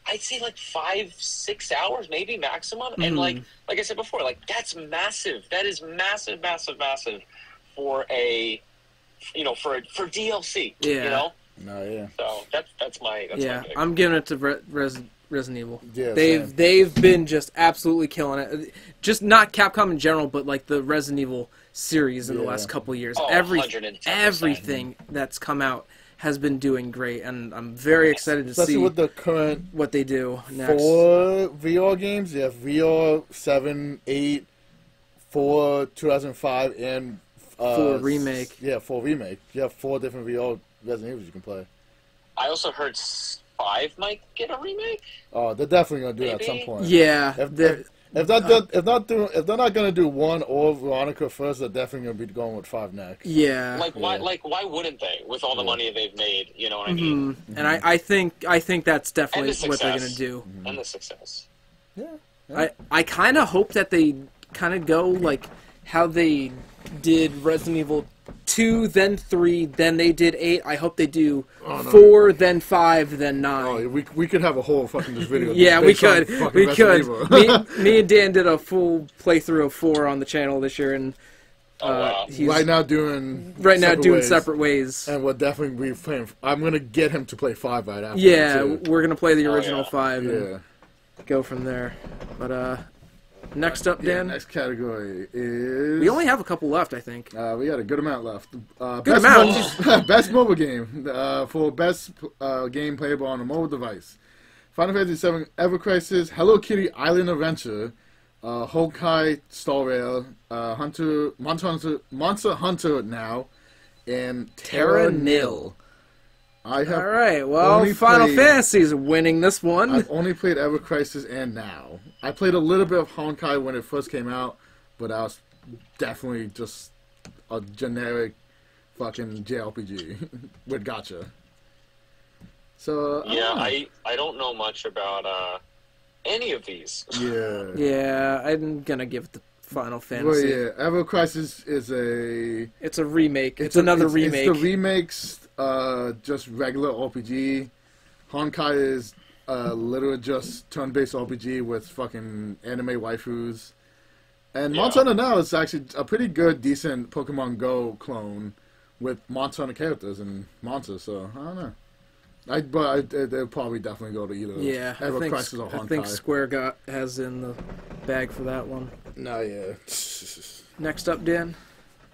like 5-6 hours maybe maximum. Mm-hmm. And like I said before, like that's massive. That is massive for a for DLC. Yeah. You know? No, yeah. So that's my pick. I'm giving it to Resident Evil. Yeah, they've been just absolutely killing it. Just not Capcom in general, but like the Resident Evil series in the last couple of years. Oh, 110%. Everything that's come out has been doing great, and I'm very excited to Especially see with the current what they do next. 4 VR games. You have VR 7, 8, 4 2005, and 4 remake. Yeah, 4 remake. You have 4 different VR Resident Evils you can play. I also heard 5 might get a remake. Oh, they're definitely gonna do that at some Maybe? point. Yeah, If they're not gonna do 1 or Veronica first, they're definitely gonna be going with 5 next. yeah. Why wouldn't they with all the money they've made? You know what I mean? Mm-hmm. And I think that's definitely And the what they're gonna success. do. And the success. Yeah. I kind of hope that they kind of go like how they did Resident Evil 2, then 3, then they did 8. I hope they do 4, then 5, then 9. Oh, we could have a whole fucking this video. Yeah, we based on could. fucking We Resident could. Evil. me and Dan did a full playthrough of 4 on the channel this year, and he's right now doing ways. separate ways. And we'll definitely be playing. I'm gonna get him to play 5 right after. Yeah, too. we're gonna play the Oh, original yeah. 5 Yeah. and go from there. But next up, Dan. Next category is. We only have a couple left, I think. We got a good amount left. Good amount. Best mobile game for best game playable on a mobile device. Final Fantasy VII Ever Crisis, Hello Kitty Island Adventure, Honkai Star Rail, Monster Hunter Now, and Terra Nil. I have All right. Well, only Final played- Fantasy's winning this one. I've only played Ever Crisis and Now. I played a little bit of Honkai when it first came out, but I was definitely just a generic fucking JRPG with gacha. So Yeah, I don't know much about any of these. yeah. Yeah, I'm gonna give it to Final Well, Fantasy. yeah, Ever Crisis is a. It's a remake. It's another remake. It's the remakes, just regular RPG. Honkai is literally just turn-based RPG with fucking anime waifus. And Yeah. Monster Hunter Now is actually a pretty good, decent Pokemon Go clone with Monster Hunter characters and monsters. So I don't know. They'll probably definitely go to either Yeah, Ever Crisis or Honkai. I think Square has in the bag for that one. No, yeah. Next up, Dan.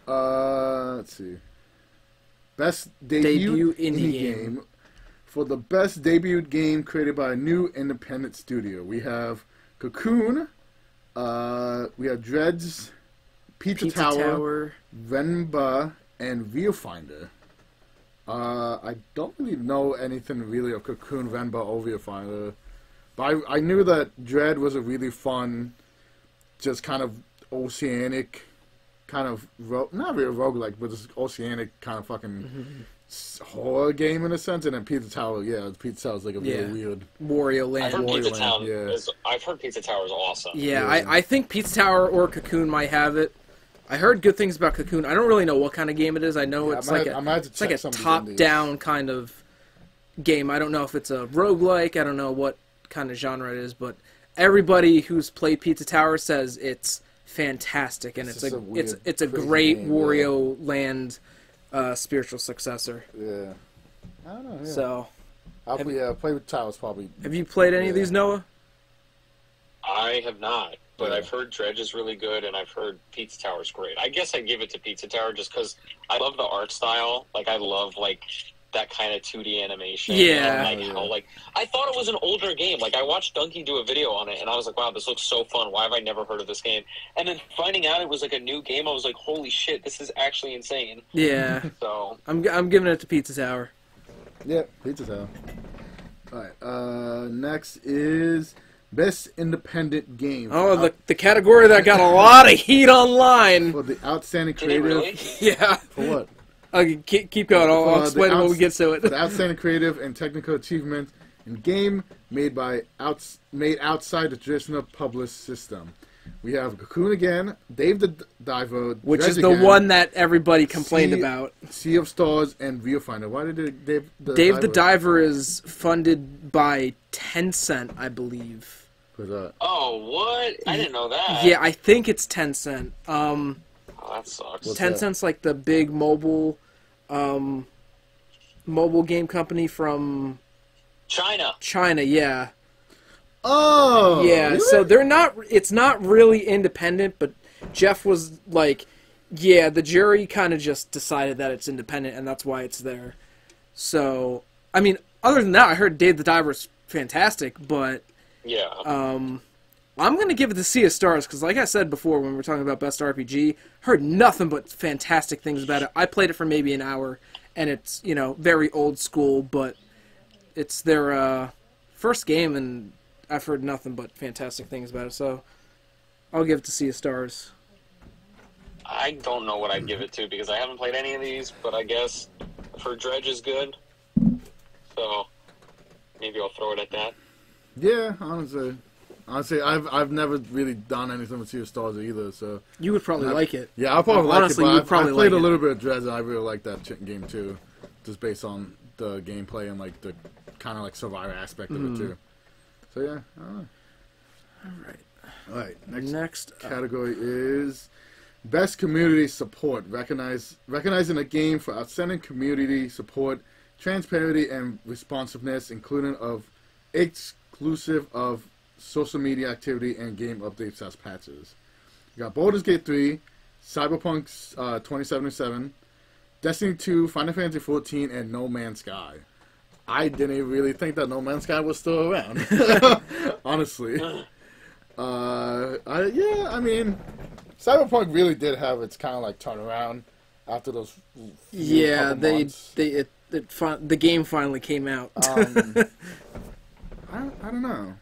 Let's see. Best debut indie game. For the best debut game created by a new independent studio, we have Cocoon, we have Dreads, Pizza Tower, Venba, and Viewfinder. I don't really know anything really of Cocoon, Venba, or Viewfinder, but I knew that Dread was a really fun, just kind of oceanic, kind of not really roguelike, but just oceanic kind of fucking horror game in a sense. And then Pizza Tower, Pizza Tower is like a really weird Wario Land. I've heard Pizza Town. yeah. I've heard Pizza Tower is awesome. Yeah, I think Pizza Tower or Cocoon might have it. I heard good things about Cocoon. I don't really know what kind of game it is. I know it's like a top-down kind of game. I don't know if it's a roguelike. I don't know what kind of genre it is, but everybody who's played Pizza Tower says it's fantastic, and it's a great game, Wario Land spiritual successor. Yeah. I don't know. Yeah. So, Play with Towers probably. have you played any of these, Noah? I have not, but Yeah. I've heard Dredge is really good, and I've heard Pizza Tower's great. I guess I'd give it to Pizza Tower just because I love the art style. Like, I love, like, that kind of 2D animation. Yeah. And, like, how, like, I thought it was an older game. Like, I watched Donkey do a video on it, and I was like, wow, this looks so fun. Why have I never heard of this game? And then finding out it was, like, a new game, I was like, holy shit, this is actually insane. Yeah. So, I'm giving it to Pizza Tower. Yeah, Pizza Tower. Alright, next is Best Independent Game. Oh, the category that got a lot of heat online. For the outstanding did it creative. really? Yeah. For what? Okay, keep going. I'll explain when we get to For it. the outstanding creative and technical achievement in game made outside the traditional published system. We have Cocoon again, Dave the Diver, Which Dredge is the again, one that everybody complained about. Sea of Stars, and Viewfinder. Why did Dave Dave the Diver is funded by Tencent, I believe. Oh, what? I didn't know that. Yeah, I think it's Tencent. Oh, that sucks. What's Tencent's like the big mobile game company from China, yeah. Oh! Yeah, really? so it's not really independent, but Jeff was like, yeah, the jury kind of just decided that it's independent, and that's why it's there. So, I mean, other than that, I heard Dave the Diver's fantastic, but yeah. I'm going to give it to Sea of Stars, because like I said before when we were talking about Best RPG, heard nothing but fantastic things about it. I played it for maybe an hour, and it's, very old school, but it's their first game, and I've heard nothing but fantastic things about it, so I'll give it to Sea of Stars. I don't know what I'd give it to because I haven't played any of these, but I guess for Dredge is good. So maybe I'll throw it at that. Yeah, honestly, I've never really done anything with Sea of Stars either, so... You would probably like it. Yeah, I'll probably Honestly, like you it, would but I probably played like a it. little bit of Dredge, and I really like that game too, just based on the gameplay and, like, the kind of, like, survivor aspect of it too. So, yeah, I don't know. Alright, next category is Best Community Support. Recognizing a game for outstanding community support, transparency, and responsiveness, including of exclusive of social media activity and game updates as patches. You got Baldur's Gate 3, Cyberpunk 2077, Destiny 2, Final Fantasy 14, and No Man's Sky. I didn't really think that No Man's Sky was still around. Honestly. I mean, Cyberpunk really did have its kind of like turnaround after those. Yeah, months. the game finally came out. I don't know.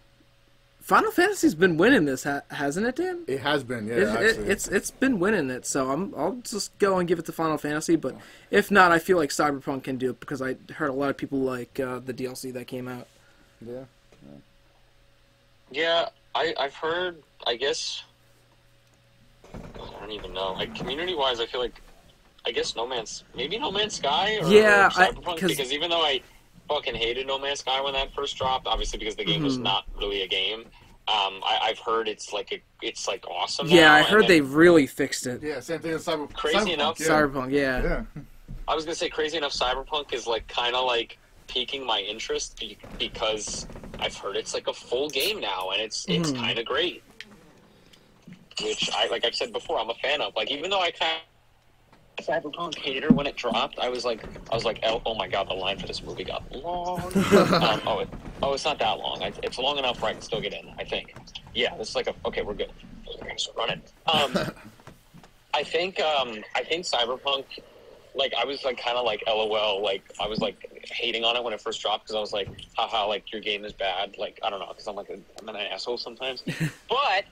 Final Fantasy's been winning this, hasn't it, Dan? It has been, yeah. It's been winning it, so I'll just go and give it to Final Fantasy. But if not, I feel like Cyberpunk can do it because I heard a lot of people like the DLC that came out. Yeah. Yeah, I've heard, I guess, I don't even know. Like, community-wise, I feel like, I guess maybe No Man's Sky or Cyberpunk, because even though I fucking hated No Man's Sky when that first dropped, obviously because the game was not really a game, I've heard it's awesome now. Yeah, I heard they really fixed it. Yeah, same thing as Cyberpunk. Crazy enough, Cyberpunk, yeah. I was gonna say, crazy enough, Cyberpunk is like kind of like piquing my interest because I've heard it's like a full game now, and it's kind of great. Which like I've said before, I'm a fan of. Like, even though I kind of Cyberpunk hater when it dropped, I was like, oh my god, the line for this movie got long. It's not that long. It's long enough where I can still get in, I think. Yeah, this is like okay, we're good. We're gonna start running. I think Cyberpunk, like, I was like kind of like LOL, like I was like hating on it when it first dropped because I was like, haha, like your game is bad. Like, I don't know, because I'm an asshole sometimes. But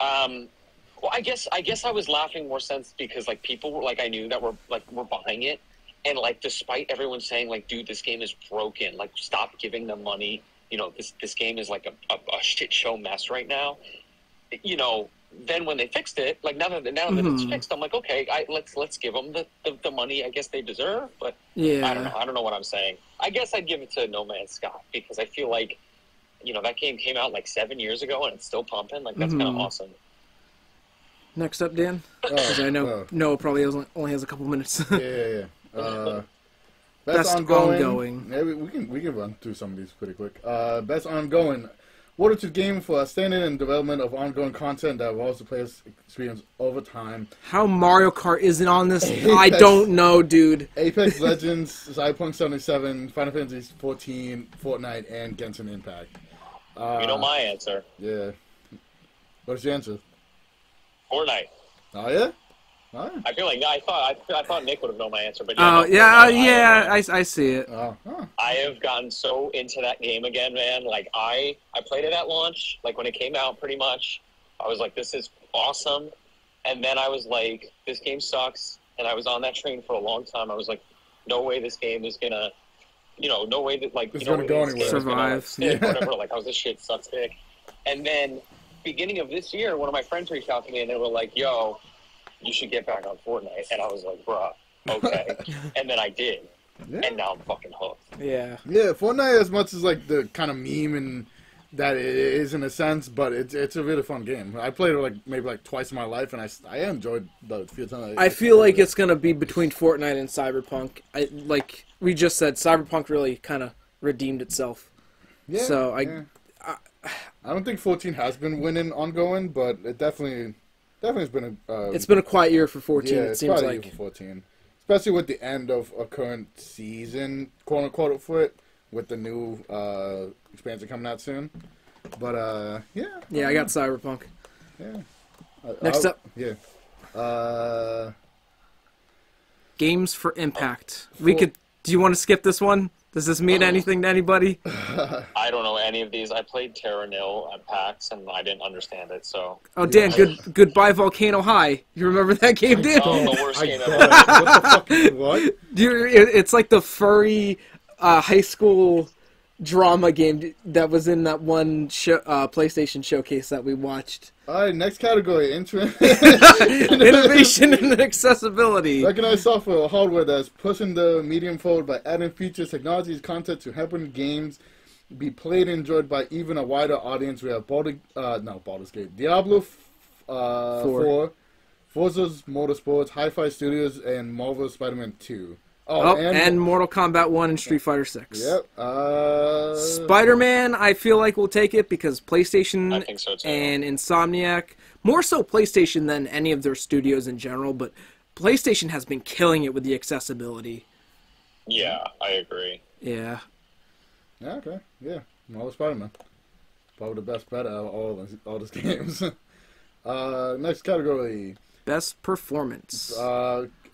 well, I guess I was laughing more sense because like people were like, I knew that were buying it, and like despite everyone saying like, dude, this game is broken, like stop giving them money, this game is like a shit show mess right now, Then when they fixed it, like now that it's fixed, I'm like, okay, let's give them the money I guess they deserve. But yeah, I don't know what I'm saying. I guess I'd give it to No Man's Sky because I feel like that game came out like 7 years ago and it's still pumping. Like, that's kind of awesome. Next up, Dan, because I know Noah probably only has a couple minutes. Yeah. Best ongoing. Maybe we can run through some of these pretty quick. Best ongoing. awarded to the game for outstanding in development of ongoing content that evolves the player's experience over time. How Mario Kart isn't on this, I don't know, dude. Apex Legends, Cyberpunk 77, Final Fantasy 14, Fortnite, and Genshin Impact. You know my answer. Yeah. What's your answer? Fortnite. Oh, yeah? Oh, yeah. I feel like I thought Nick would have known my answer, but Oh, yeah, I see it. I have gotten so into that game again, man. Like I played it at launch, like when it came out, pretty much. I was like, this is awesome, and then I was like, this game sucks, and I was on that train for a long time. I was like, no way this game is gonna, no way that it's gonna go anywhere. Survive, whatever. Like, this shit sucks dick. And then, beginning of this year, one of my friends reached out to me and they were like, yo, you should get back on Fortnite. And I was like, bruh, okay. And then I did. Yeah. And now I'm fucking hooked. Yeah. Yeah, Fortnite, as much as like the kind of meme and that it is in a sense, but it's a really fun game. I played it maybe twice in my life, and I enjoyed the few times. I feel like it's gonna be between Fortnite and Cyberpunk. Like we just said, Cyberpunk really kind of redeemed itself. Yeah. So I don't think 14 has been winning ongoing, but it definitely has been a. It's been a quiet year for 14. Yeah, it seems like. Year for 14, especially with the end of a current season, quote unquote, for it, with the new expansion coming out soon. But yeah. Yeah, I got Cyberpunk. Yeah. Next up. Yeah. Games for Impact. Do you want to skip this one? Does this mean anything to anybody? I don't know any of these. I played Terra Nil at PAX, and I didn't understand it, so... Oh, Dan, goodbye Volcano High. You remember that game, Dan? Oh, the worst game ever. What the fuck? What? It's like the furry high school drama game that was in that one PlayStation showcase that we watched. All right, next category, innovation and accessibility. Recognized software or hardware that's pushing the medium forward by adding features, technologies, content to helping games be played and enjoyed by even a wider audience. We have Baldur's Gate, Diablo 4, Forza's Motorsports, Hi-Fi Studios, and Marvel's Spider-Man 2. And Mortal Kombat 1 and Street Fighter 6. Yep. Spider-Man, I feel like will take it because PlayStation I think so too. And Insomniac, more so PlayStation than any of their studios in general, but PlayStation has been killing it with the accessibility. Yeah, I agree. Yeah. Yeah, okay. Yeah. Marvel Spider-Man. Probably the best bet out of all these games. Next category. Best performance.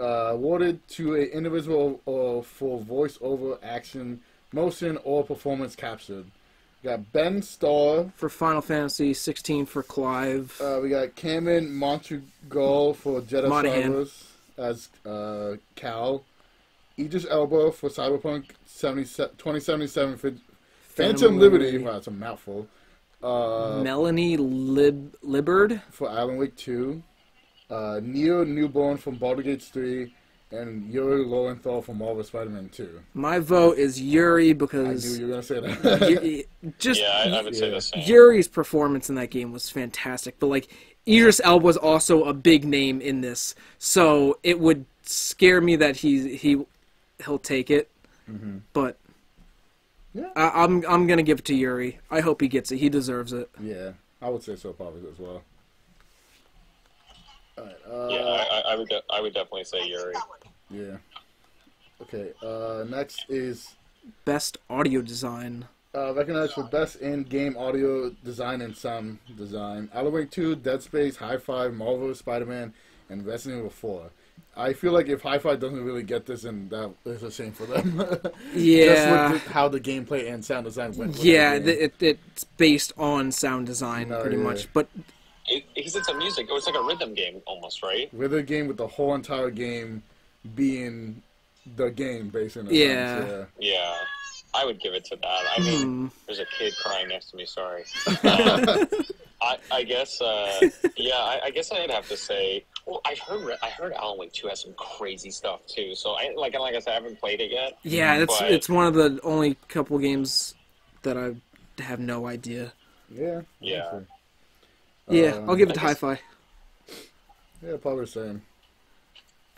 Awarded to an individual or for voice-over, action, motion, or performance captured. We got Ben Starr. For Final Fantasy 16 for Clive. We got Cameron Monteagle for Jedi Survivors as Cal. Idris Elba for Cyberpunk 2077 for Phantom Liberty. Wow, that's a mouthful. Melanie Libbard. For Alan Wake 2. Neo Newborn from Baldur's Gate 3, and Yuri Lowenthal from Marvel Spider-Man 2. My vote is Yuri because... I knew you were going to say that. I would say the same. Yuri's performance in that game was fantastic, but Idris Elba was also a big name in this, so it would scare me that he'll take it, but yeah. I'm going to give it to Yuri. I hope he gets it. He deserves it. Yeah, I would say so probably as well. I would definitely say Yuri. Yeah. Okay. Next is Best Audio Design. Recognized for Best in-game audio design and sound design. Alan Wake 2, Dead Space, Hi-Fi, Marvel, Spider-Man, and Resident Evil 4. I feel like if Hi-Fi doesn't really get this, then that is a shame for them. Yeah. Just with how the gameplay and sound design went. Yeah, it's based on sound design pretty much, but. Because it's a music, it's like a rhythm game almost, right? Rhythm game with the whole entire game being the game, basically. Yeah. Yeah, I would give it to that. I mean, there's a kid crying next to me. Sorry. I guess. I guess I'd have to say. Well, I heard Alan Wake 2 has some crazy stuff too. So like I said, I haven't played it yet. Yeah, it's one of the only couple games that I have no idea. Yeah. Yeah. Yeah, I'll give it to Hi-Fi. Yeah, probably the same.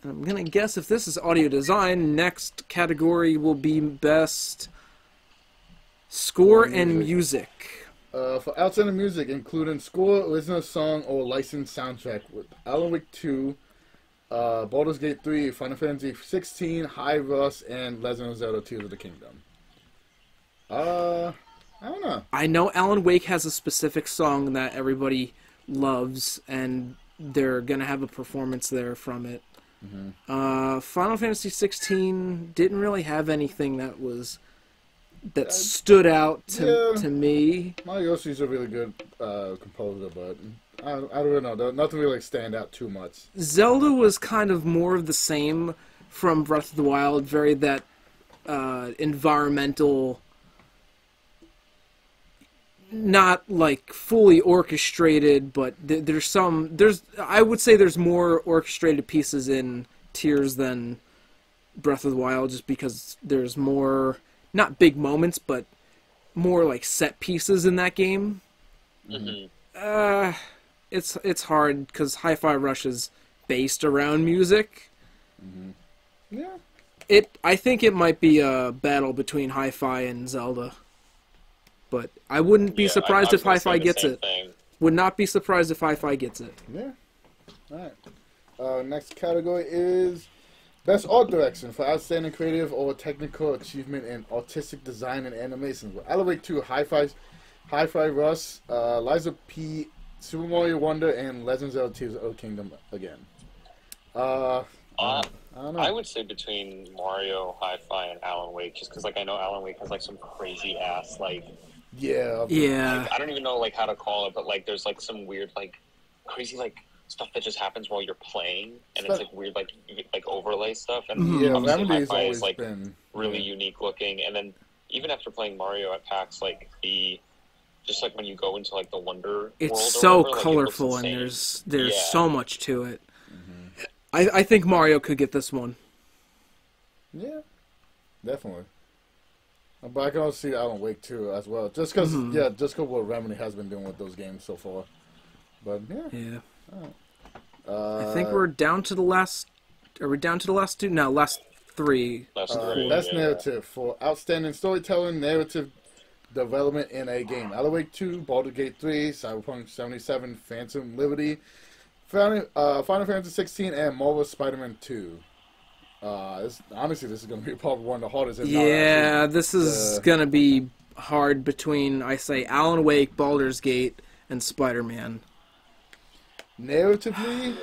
I'm going to guess if this is audio design, next category will be best score and music. For outstanding music, including score, original song, or licensed soundtrack, with Alan Wake 2, Baldur's Gate 3, Final Fantasy 16, High Rust, and Legend of Zelda: Tears of the Kingdom. I don't know. I know Alan Wake has a specific song that everybody loves, and they're gonna have a performance there from it. Final Fantasy 16 didn't really have anything that stood out to me. Mario Yoshi's a really good composer, but I don't know. Nothing really stand out too much. Zelda was kind of more of the same from Breath of the Wild, very that environmental, not like fully orchestrated, but I would say there's more orchestrated pieces in Tears than Breath of the Wild, just because there's more, not big moments, but more like set pieces in that game. It's hard because Hi-Fi Rush is based around music. Yeah. I think it might be a battle between Hi-Fi and Zelda. But I wouldn't be surprised if Hi-Fi gets it. Would not be surprised if Hi-Fi gets it. Yeah. Alright. Next category is Best Art Direction for Outstanding Creative or Technical Achievement in Artistic Design and Animation. Alan Wake 2, Hi-Fi Rush, Liza P, Super Mario Wonder, and Legends of Tears of the Kingdom again. I don't know. I would say between Mario, Hi-Fi, and Alan Wake, just because I know Alan Wake has some crazy ass Yeah. I don't even know how to call it, but there's some weird crazy stuff that just happens while you're playing, and it's weird overlay stuff. And obviously Hi-Fi is been really unique looking. And then even after playing Mario at PAX, just when you go into the Wonder it's World, so or whatever, colorful, and there's so much to it. I think Mario could get this one. Yeah, definitely. But I can also see Alan Wake 2 as well. Just because what Remedy has been doing with those games so far. But, yeah. I think we're down to the last... Are we down to the last two? No, last three. Best narrative for outstanding storytelling, narrative development in a game. Alan Wake 2, Baldur's Gate 3, Cyberpunk 77, Phantom Liberty, Final Fantasy 16, and Marvel's Spider-Man 2. Honestly, this is going to be probably one of the hardest. Yeah, this is going to be hard between, I say, Alan Wake, Baldur's Gate, and Spider-Man. Narratively,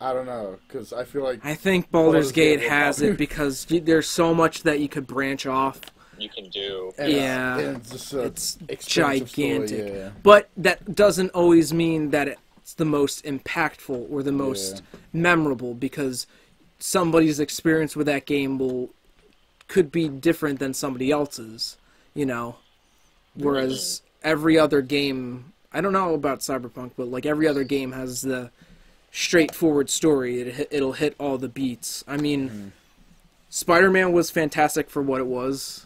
I don't know, because I feel like... I think Baldur's Gate has it because there's so much that you could branch off. You can do. And it's gigantic. Story, yeah. But that doesn't always mean that it's the most impactful or the most memorable, because somebody's experience with that game could be different than somebody else's, whereas every other game, I don't know about Cyberpunk, but every other game has the straightforward story. It'll hit all the beats. I mean, Spider-Man was fantastic for what it was,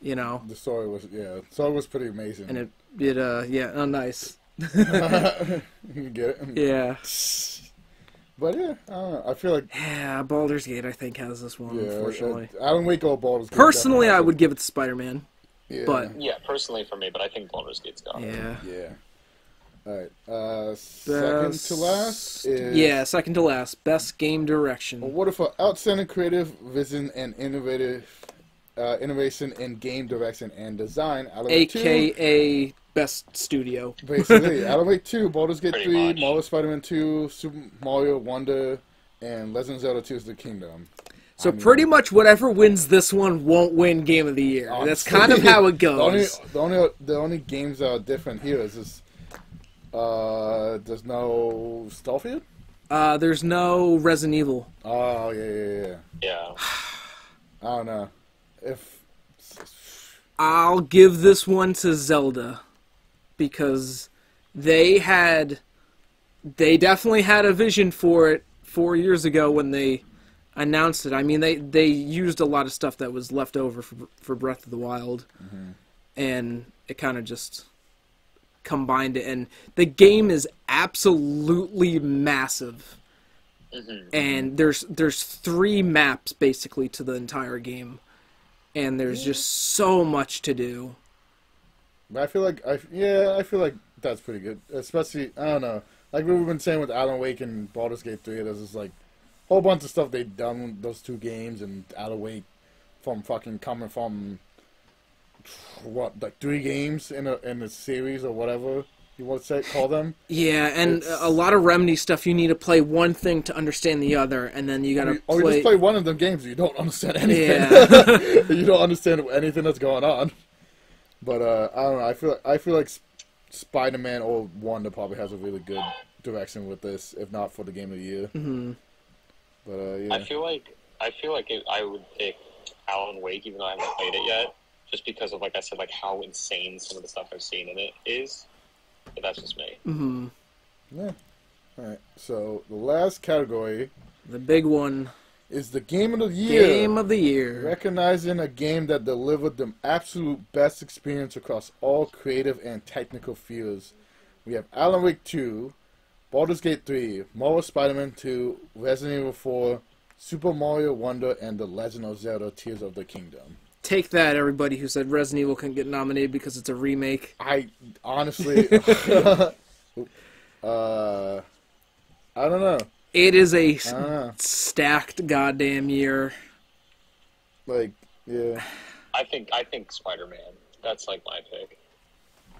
The story was pretty amazing. And nice. You get it? Yeah. But yeah, I don't know. I feel like... Yeah, Baldur's Gate, I think, has this one, unfortunately. Alan Wake or Baldur's Gate. Personally, I would give it to Spider-Man. Yeah. But... Yeah, personally for me, but I think Baldur's Gate's got it. Yeah. Alright, second to last is... Yeah, second to last. Best game direction. Awarded for outstanding creative vision and innovation in game direction and design. AKA best studio. Basically, Alan Wake 2, Baldur's Gate 3, much. Marvel Spider-Man 2, Super Mario Wonder, and Legend of Zelda: Tears of the Kingdom. So pretty much whatever wins this one won't win Game of the Year. Honestly, that's kind of how it goes. The only games that are different here is this. There's no Starfield? There's no Resident Evil. Oh, yeah. Yeah. I don't know. I'll give this one to Zelda, because they definitely had a vision for it 4 years ago when they announced it. I mean, they used a lot of stuff that was left over for Breath of the Wild, and it kind of just combined it. And the game is absolutely massive, and there's 3 maps basically to the entire game, and there's just so much to do. But I feel like I feel like that's pretty good. Especially I don't know, like we've been saying with Alan Wake and Baldur's Gate 3, there's just like a whole bunch of stuff they've done with those two games, and Alan Wake from fucking coming from what, like 3 games in a series or whatever you want to call them. Yeah, and a lot of Remedy stuff, you need to play one thing to understand the other, and then you gotta or you just play one of them games and you don't understand anything. Yeah. You don't understand anything that's going on. But I don't know. I feel like Spider-Man or Wonder probably has a really good direction with this, if not for the game of the year. Mm-hmm. But yeah. I feel like I would pick Alan Wake, even though I haven't played it yet, just because of, like I said, like how insane some of the stuff I've seen in it is. But that's just me. Mm-hmm. Yeah. All right. So the last category, the big one, is the game of the year. Game of the year. Recognizing a game that delivered the absolute best experience across all creative and technical fields. We have Alan Wake 2, Baldur's Gate 3, Marvel Spider-Man 2, Resident Evil 4, Super Mario Wonder, and The Legend of Zelda: Tears of the Kingdom. Take that, everybody who said Resident Evil couldn't get nominated because it's a remake. I honestly, I don't know. It is a stacked goddamn year. Like, yeah. I think Spider-Man. That's like my pick.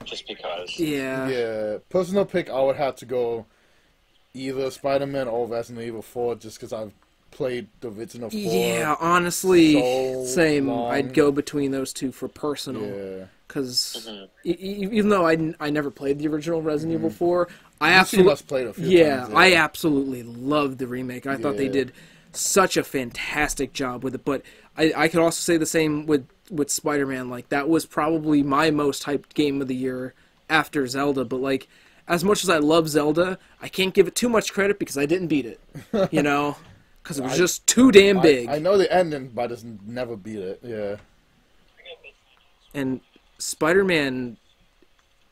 Just because. Yeah. Yeah. Personal pick, I would have to go either Spider-Man or Resident Evil 4, just because I've played the original 4. Yeah, honestly, so same. long. I'd go between those two for personal. Yeah. Because even though I never played the original Resident Evil 4, I played a few yeah, times, I absolutely loved the remake. I thought they did such a fantastic job with it. But I could also say the same with Spider-Man. Like, that was probably my most hyped game of the year after Zelda. But, like, as much as I love Zelda, I can't give it too much credit because I didn't beat it. You know? Because it was just too damn big. I know the ending, but I just never beat it. Yeah. And Spider-Man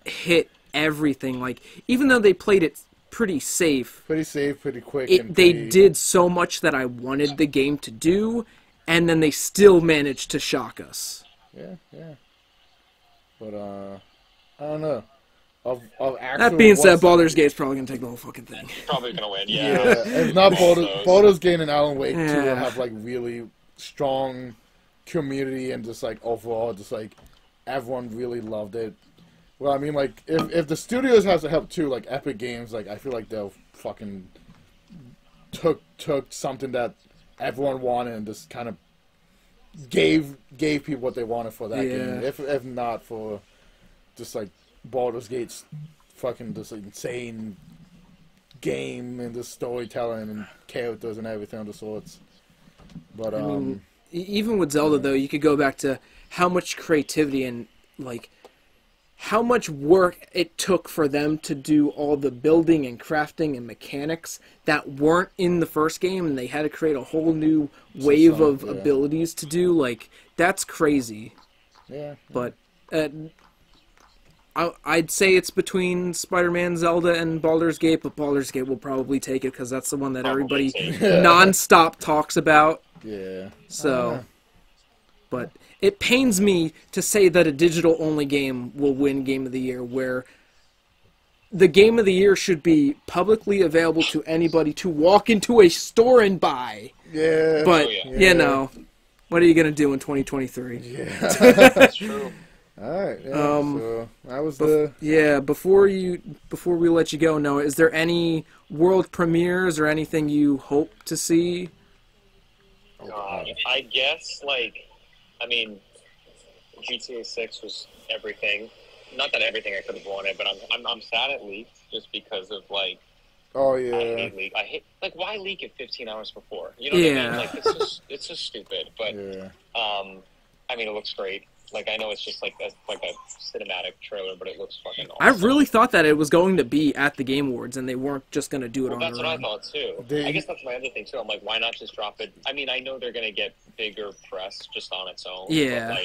hit everything. Like, even though they played it pretty safe, pretty quick. They did so much that I wanted the game to do, and then they still managed to shock us. Yeah. But I don't know. Of that being said, Baldur's Gate's probably gonna take the whole fucking thing. Probably gonna win. Yeah. If not Baldur's Gate and Alan Wake 2 will have like really strong community, and just like overall, just like everyone really loved it. Well, I mean, like if the studios has to help too, like Epic Games, like I feel like they'll fucking took something that everyone wanted and just kind of gave people what they wanted for that game. If not for just like Baldur's Gate's fucking just insane game and the storytelling and characters and everything of the sorts. But I mean, even with Zelda though, you could go back to how much creativity and like how much work it took for them to do all the building and crafting and mechanics that weren't in the first game, and they had to create a whole new wave of abilities to do. Like, that's crazy. Yeah. But I'd say it's between Spider-Man, Zelda, and Baldur's Gate, but Baldur's Gate will probably take it because that's the one that everybody non-stop talks about. Yeah. So, but it pains me to say that a digital-only game will win Game of the Year, where the Game of the Year should be publicly available to anybody to walk into a store and buy. Yeah. But, you know, what are you going to do in 2023? Yeah. That's true. All right. Yeah, so that was the... Yeah, before we let you go, Noah, is there any world premieres or anything you hope to see? I guess, like, I mean, GTA 6 was everything. Not that everything I could have wanted, but I'm sad it leaked just because of, like... Oh, yeah. I hate leak. Like, why leak it 15 hours before? You know what I mean? Like, it's just stupid. But, I mean, it looks great. Like, I know it's just like a cinematic trailer, but it looks fucking awesome. I really thought that it was going to be at the Game Awards, and they weren't just going to do it on their own. That's what I thought, too. I guess that's my other thing, too. I'm like, why not just drop it? I mean, I know they're going to get bigger press just on its own. Yeah.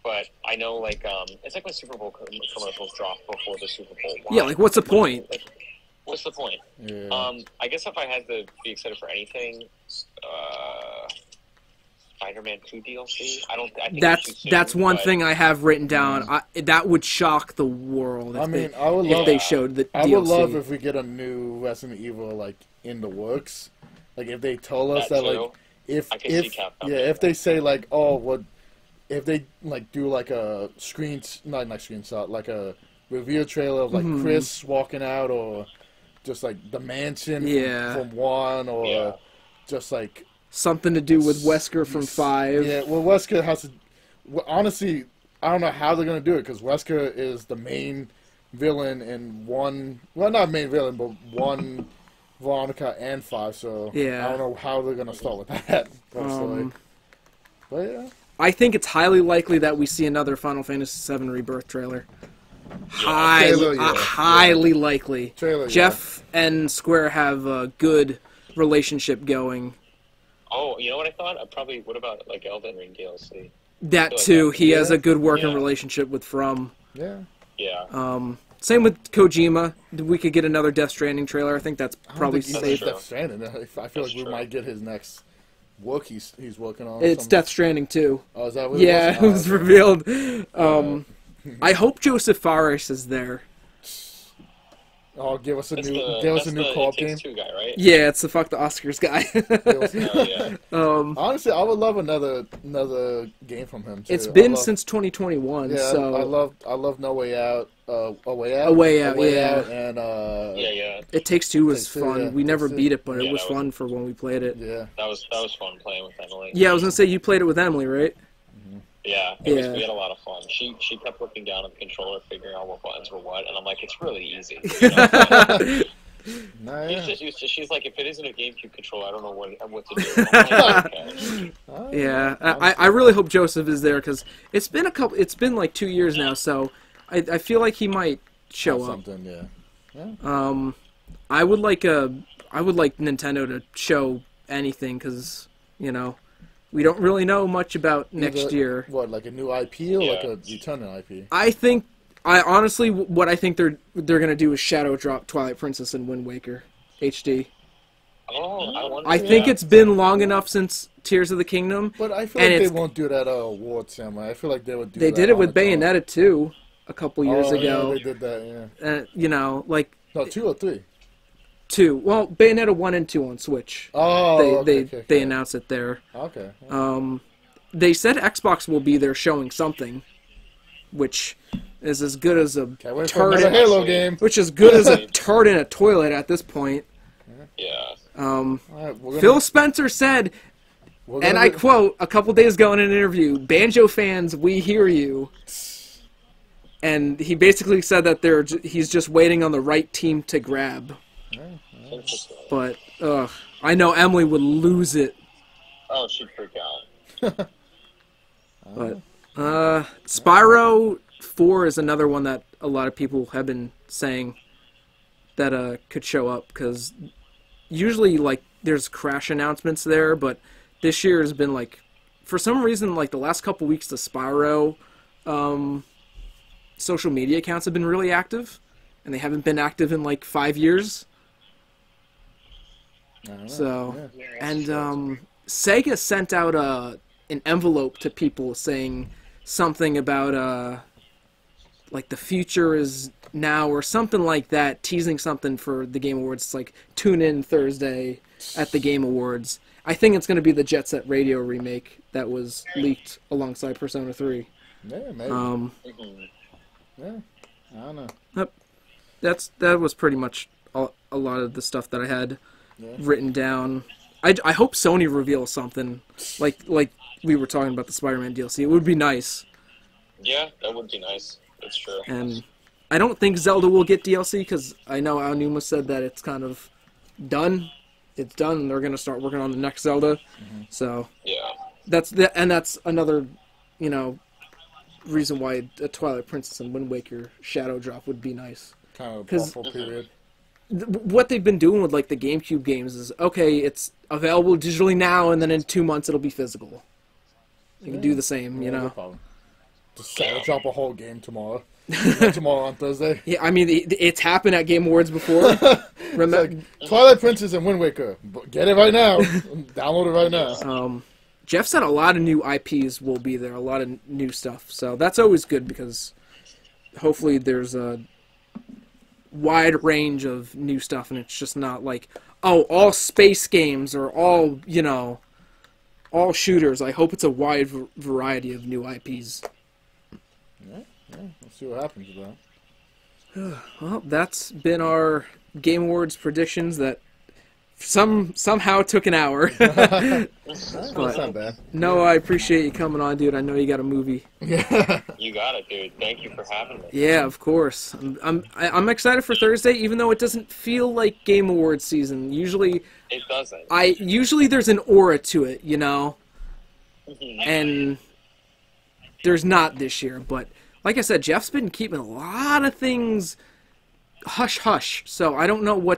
But I know, like, it's like when Super Bowl commercials drop before the Super Bowl. Yeah, like, what's the point? What's the point? Yeah. I guess if I had to be excited for anything, Spider-Man 2 DLC. I think That's one thing I have written down. That would shock the world. I would love if they showed the DLC. I would love if we get a new Resident Evil like in the works. Like if they told us that like if they say like if they like do like a not screenshot like a review trailer of like Chris walking out or just like the mansion from 1 or just like something to do with Wesker from 5. Yeah, well Wesker has to. Well, honestly, I don't know how they're gonna do it because Wesker is the main villain in 1. Well, not main villain, but 1. Veronica and 5, so I don't know how they're gonna start with that. But yeah, I think it's highly likely that we see another Final Fantasy VII Rebirth trailer. Highly likely. Jeff and Square have a good relationship going. Oh, you know what I thought? What about like Elden Ring DLC? That too. He has a good working relationship with From. Yeah. Yeah. Same with Kojima. We could get another Death Stranding trailer. I think that's probably safe. Death Stranding. I feel like we might get his next work he's working on. It's Death Stranding too. Oh, is that what it was revealed. I hope Joseph Fares is there. Oh, give us a new co-op game. Guy, right? Yeah, it's the fuck the Oscars guy. Honestly, I would love another game from him too. It's been since 2021. Yeah, so I love No Way Out. A Way Out. A Way Out. And It Takes Two was fun. Yeah, we never beat it, but it was fun for when we played it. Yeah, that was fun playing with Emily. Yeah, I was gonna say you played it with Emily, right? Yeah, we had a lot of fun. She kept looking down at the controller, figuring out what buttons were what, and I'm like, it's really easy. You know? She's like, if it isn't a GameCube controller, I don't know what to do. I'm like, yeah, I really hope Joseph is there because it's been like 2 years now, so I feel like he might show up. I would like Nintendo to show anything because we don't really know much about next year. What, like a new IP or like a return IP? I honestly, what I think they're gonna do is shadow drop Twilight Princess and Wind Waker HD. I think it's been long enough since Tears of the Kingdom. But I feel like they won't do that at awards ceremony. I feel like they would do that. They did it with Bayonetta 2 a couple years ago. Yeah, they did that, yeah. No, 2 or 3? 2. Well, Bayonetta 1 and 2 on Switch. Oh, they announced it there. Okay. They said Xbox will be there showing something, which is as good as a turd in a Halo game. Which is good as a turd in a toilet at this point. Yeah. Phil Spencer said, and I quote, a couple days ago in an interview, "Banjo fans, we hear you." And he basically said that he's just waiting on the right team to grab. But I know Emily would lose it. Oh, she'd freak out. But Spyro 4 is another one that a lot of people have been saying that could show up because usually like there's Crash announcements there, but this year has been like for some reason like the last couple weeks the Spyro social media accounts have been really active, and they haven't been active in like 5 years. So, and Sega sent out an envelope to people saying something about like the future is now or something like that, teasing something for the Game Awards. It's like tune in Thursday at the Game Awards. I think it's going to be the Jet Set Radio remake that was leaked alongside Persona 3. Yeah, maybe. Yeah, I don't know. Yep. That was pretty much a lot of the stuff that I had written down. I hope Sony reveals something like we were talking about the Spider-Man DLC. It would be nice. Yeah, that would be nice. That's true. And I don't think Zelda will get DLC because I know Aonuma said that it's kind of done. It's done, and they're going to start working on the next Zelda. Mm-hmm. So that's another, reason why a Twilight Princess and Wind Waker shadow drop would be nice. Kind of a buffer period. What they've been doing with like the GameCube games is it's available digitally now, and then in 2 months it'll be physical. You can do the same, No problem. Just drop a whole game tomorrow. Tomorrow on Thursday. Yeah, I mean it's happened at Game Awards before. Remember, Twilight Princess and Wind Waker. Get it right now. Download it right now. Jeff said a lot of new IPs will be there, a lot of new stuff. So that's always good because hopefully there's a wide range of new stuff, and it's just not like, oh, all space games or all, all shooters. I hope it's a wide variety of new IPs. Yeah, we'll see what happens with that. Well, that's been our Game Awards predictions that somehow took an hour. That's not bad. No, I appreciate you coming on, dude. I know you got a movie. Yeah. You got it, dude. Thank you for having me. Yeah, of course. I'm excited for Thursday, even though it doesn't feel like Game Awards season. Usually, It doesn't. usually there's an aura to it, Mhm. and there's not this year. But like I said, Jeff's been keeping a lot of things hush hush. So I don't know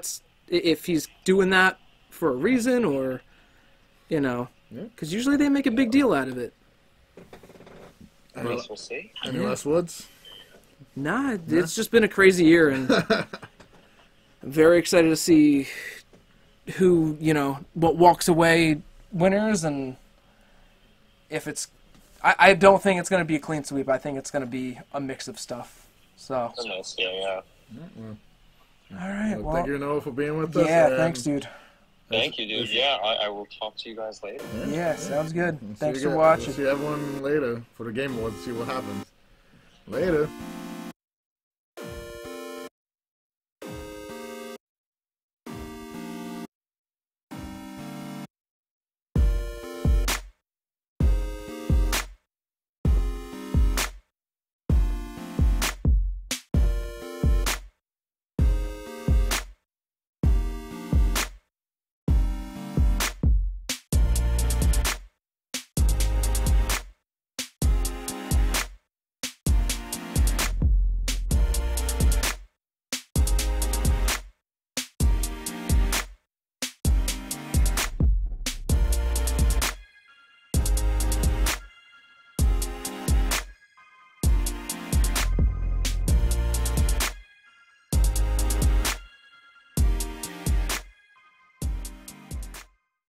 if he's doing that for a reason or, because usually they make a big deal out of it. I guess we'll see. Any last words? Nah, it's just been a crazy year, and I'm very excited to see who, what walks away winners, and if it's... I don't think it's going to be a clean sweep. I think it's going to be a mix of stuff. So... A nice game, yeah. All right, well... Thank you, Noah, for being with us. Yeah, thanks, dude. Thank you, dude. Yeah, I will talk to you guys later. Yeah, sounds good. Thanks for We'll watching. see everyone later for the Game Awards, see what happens. Later.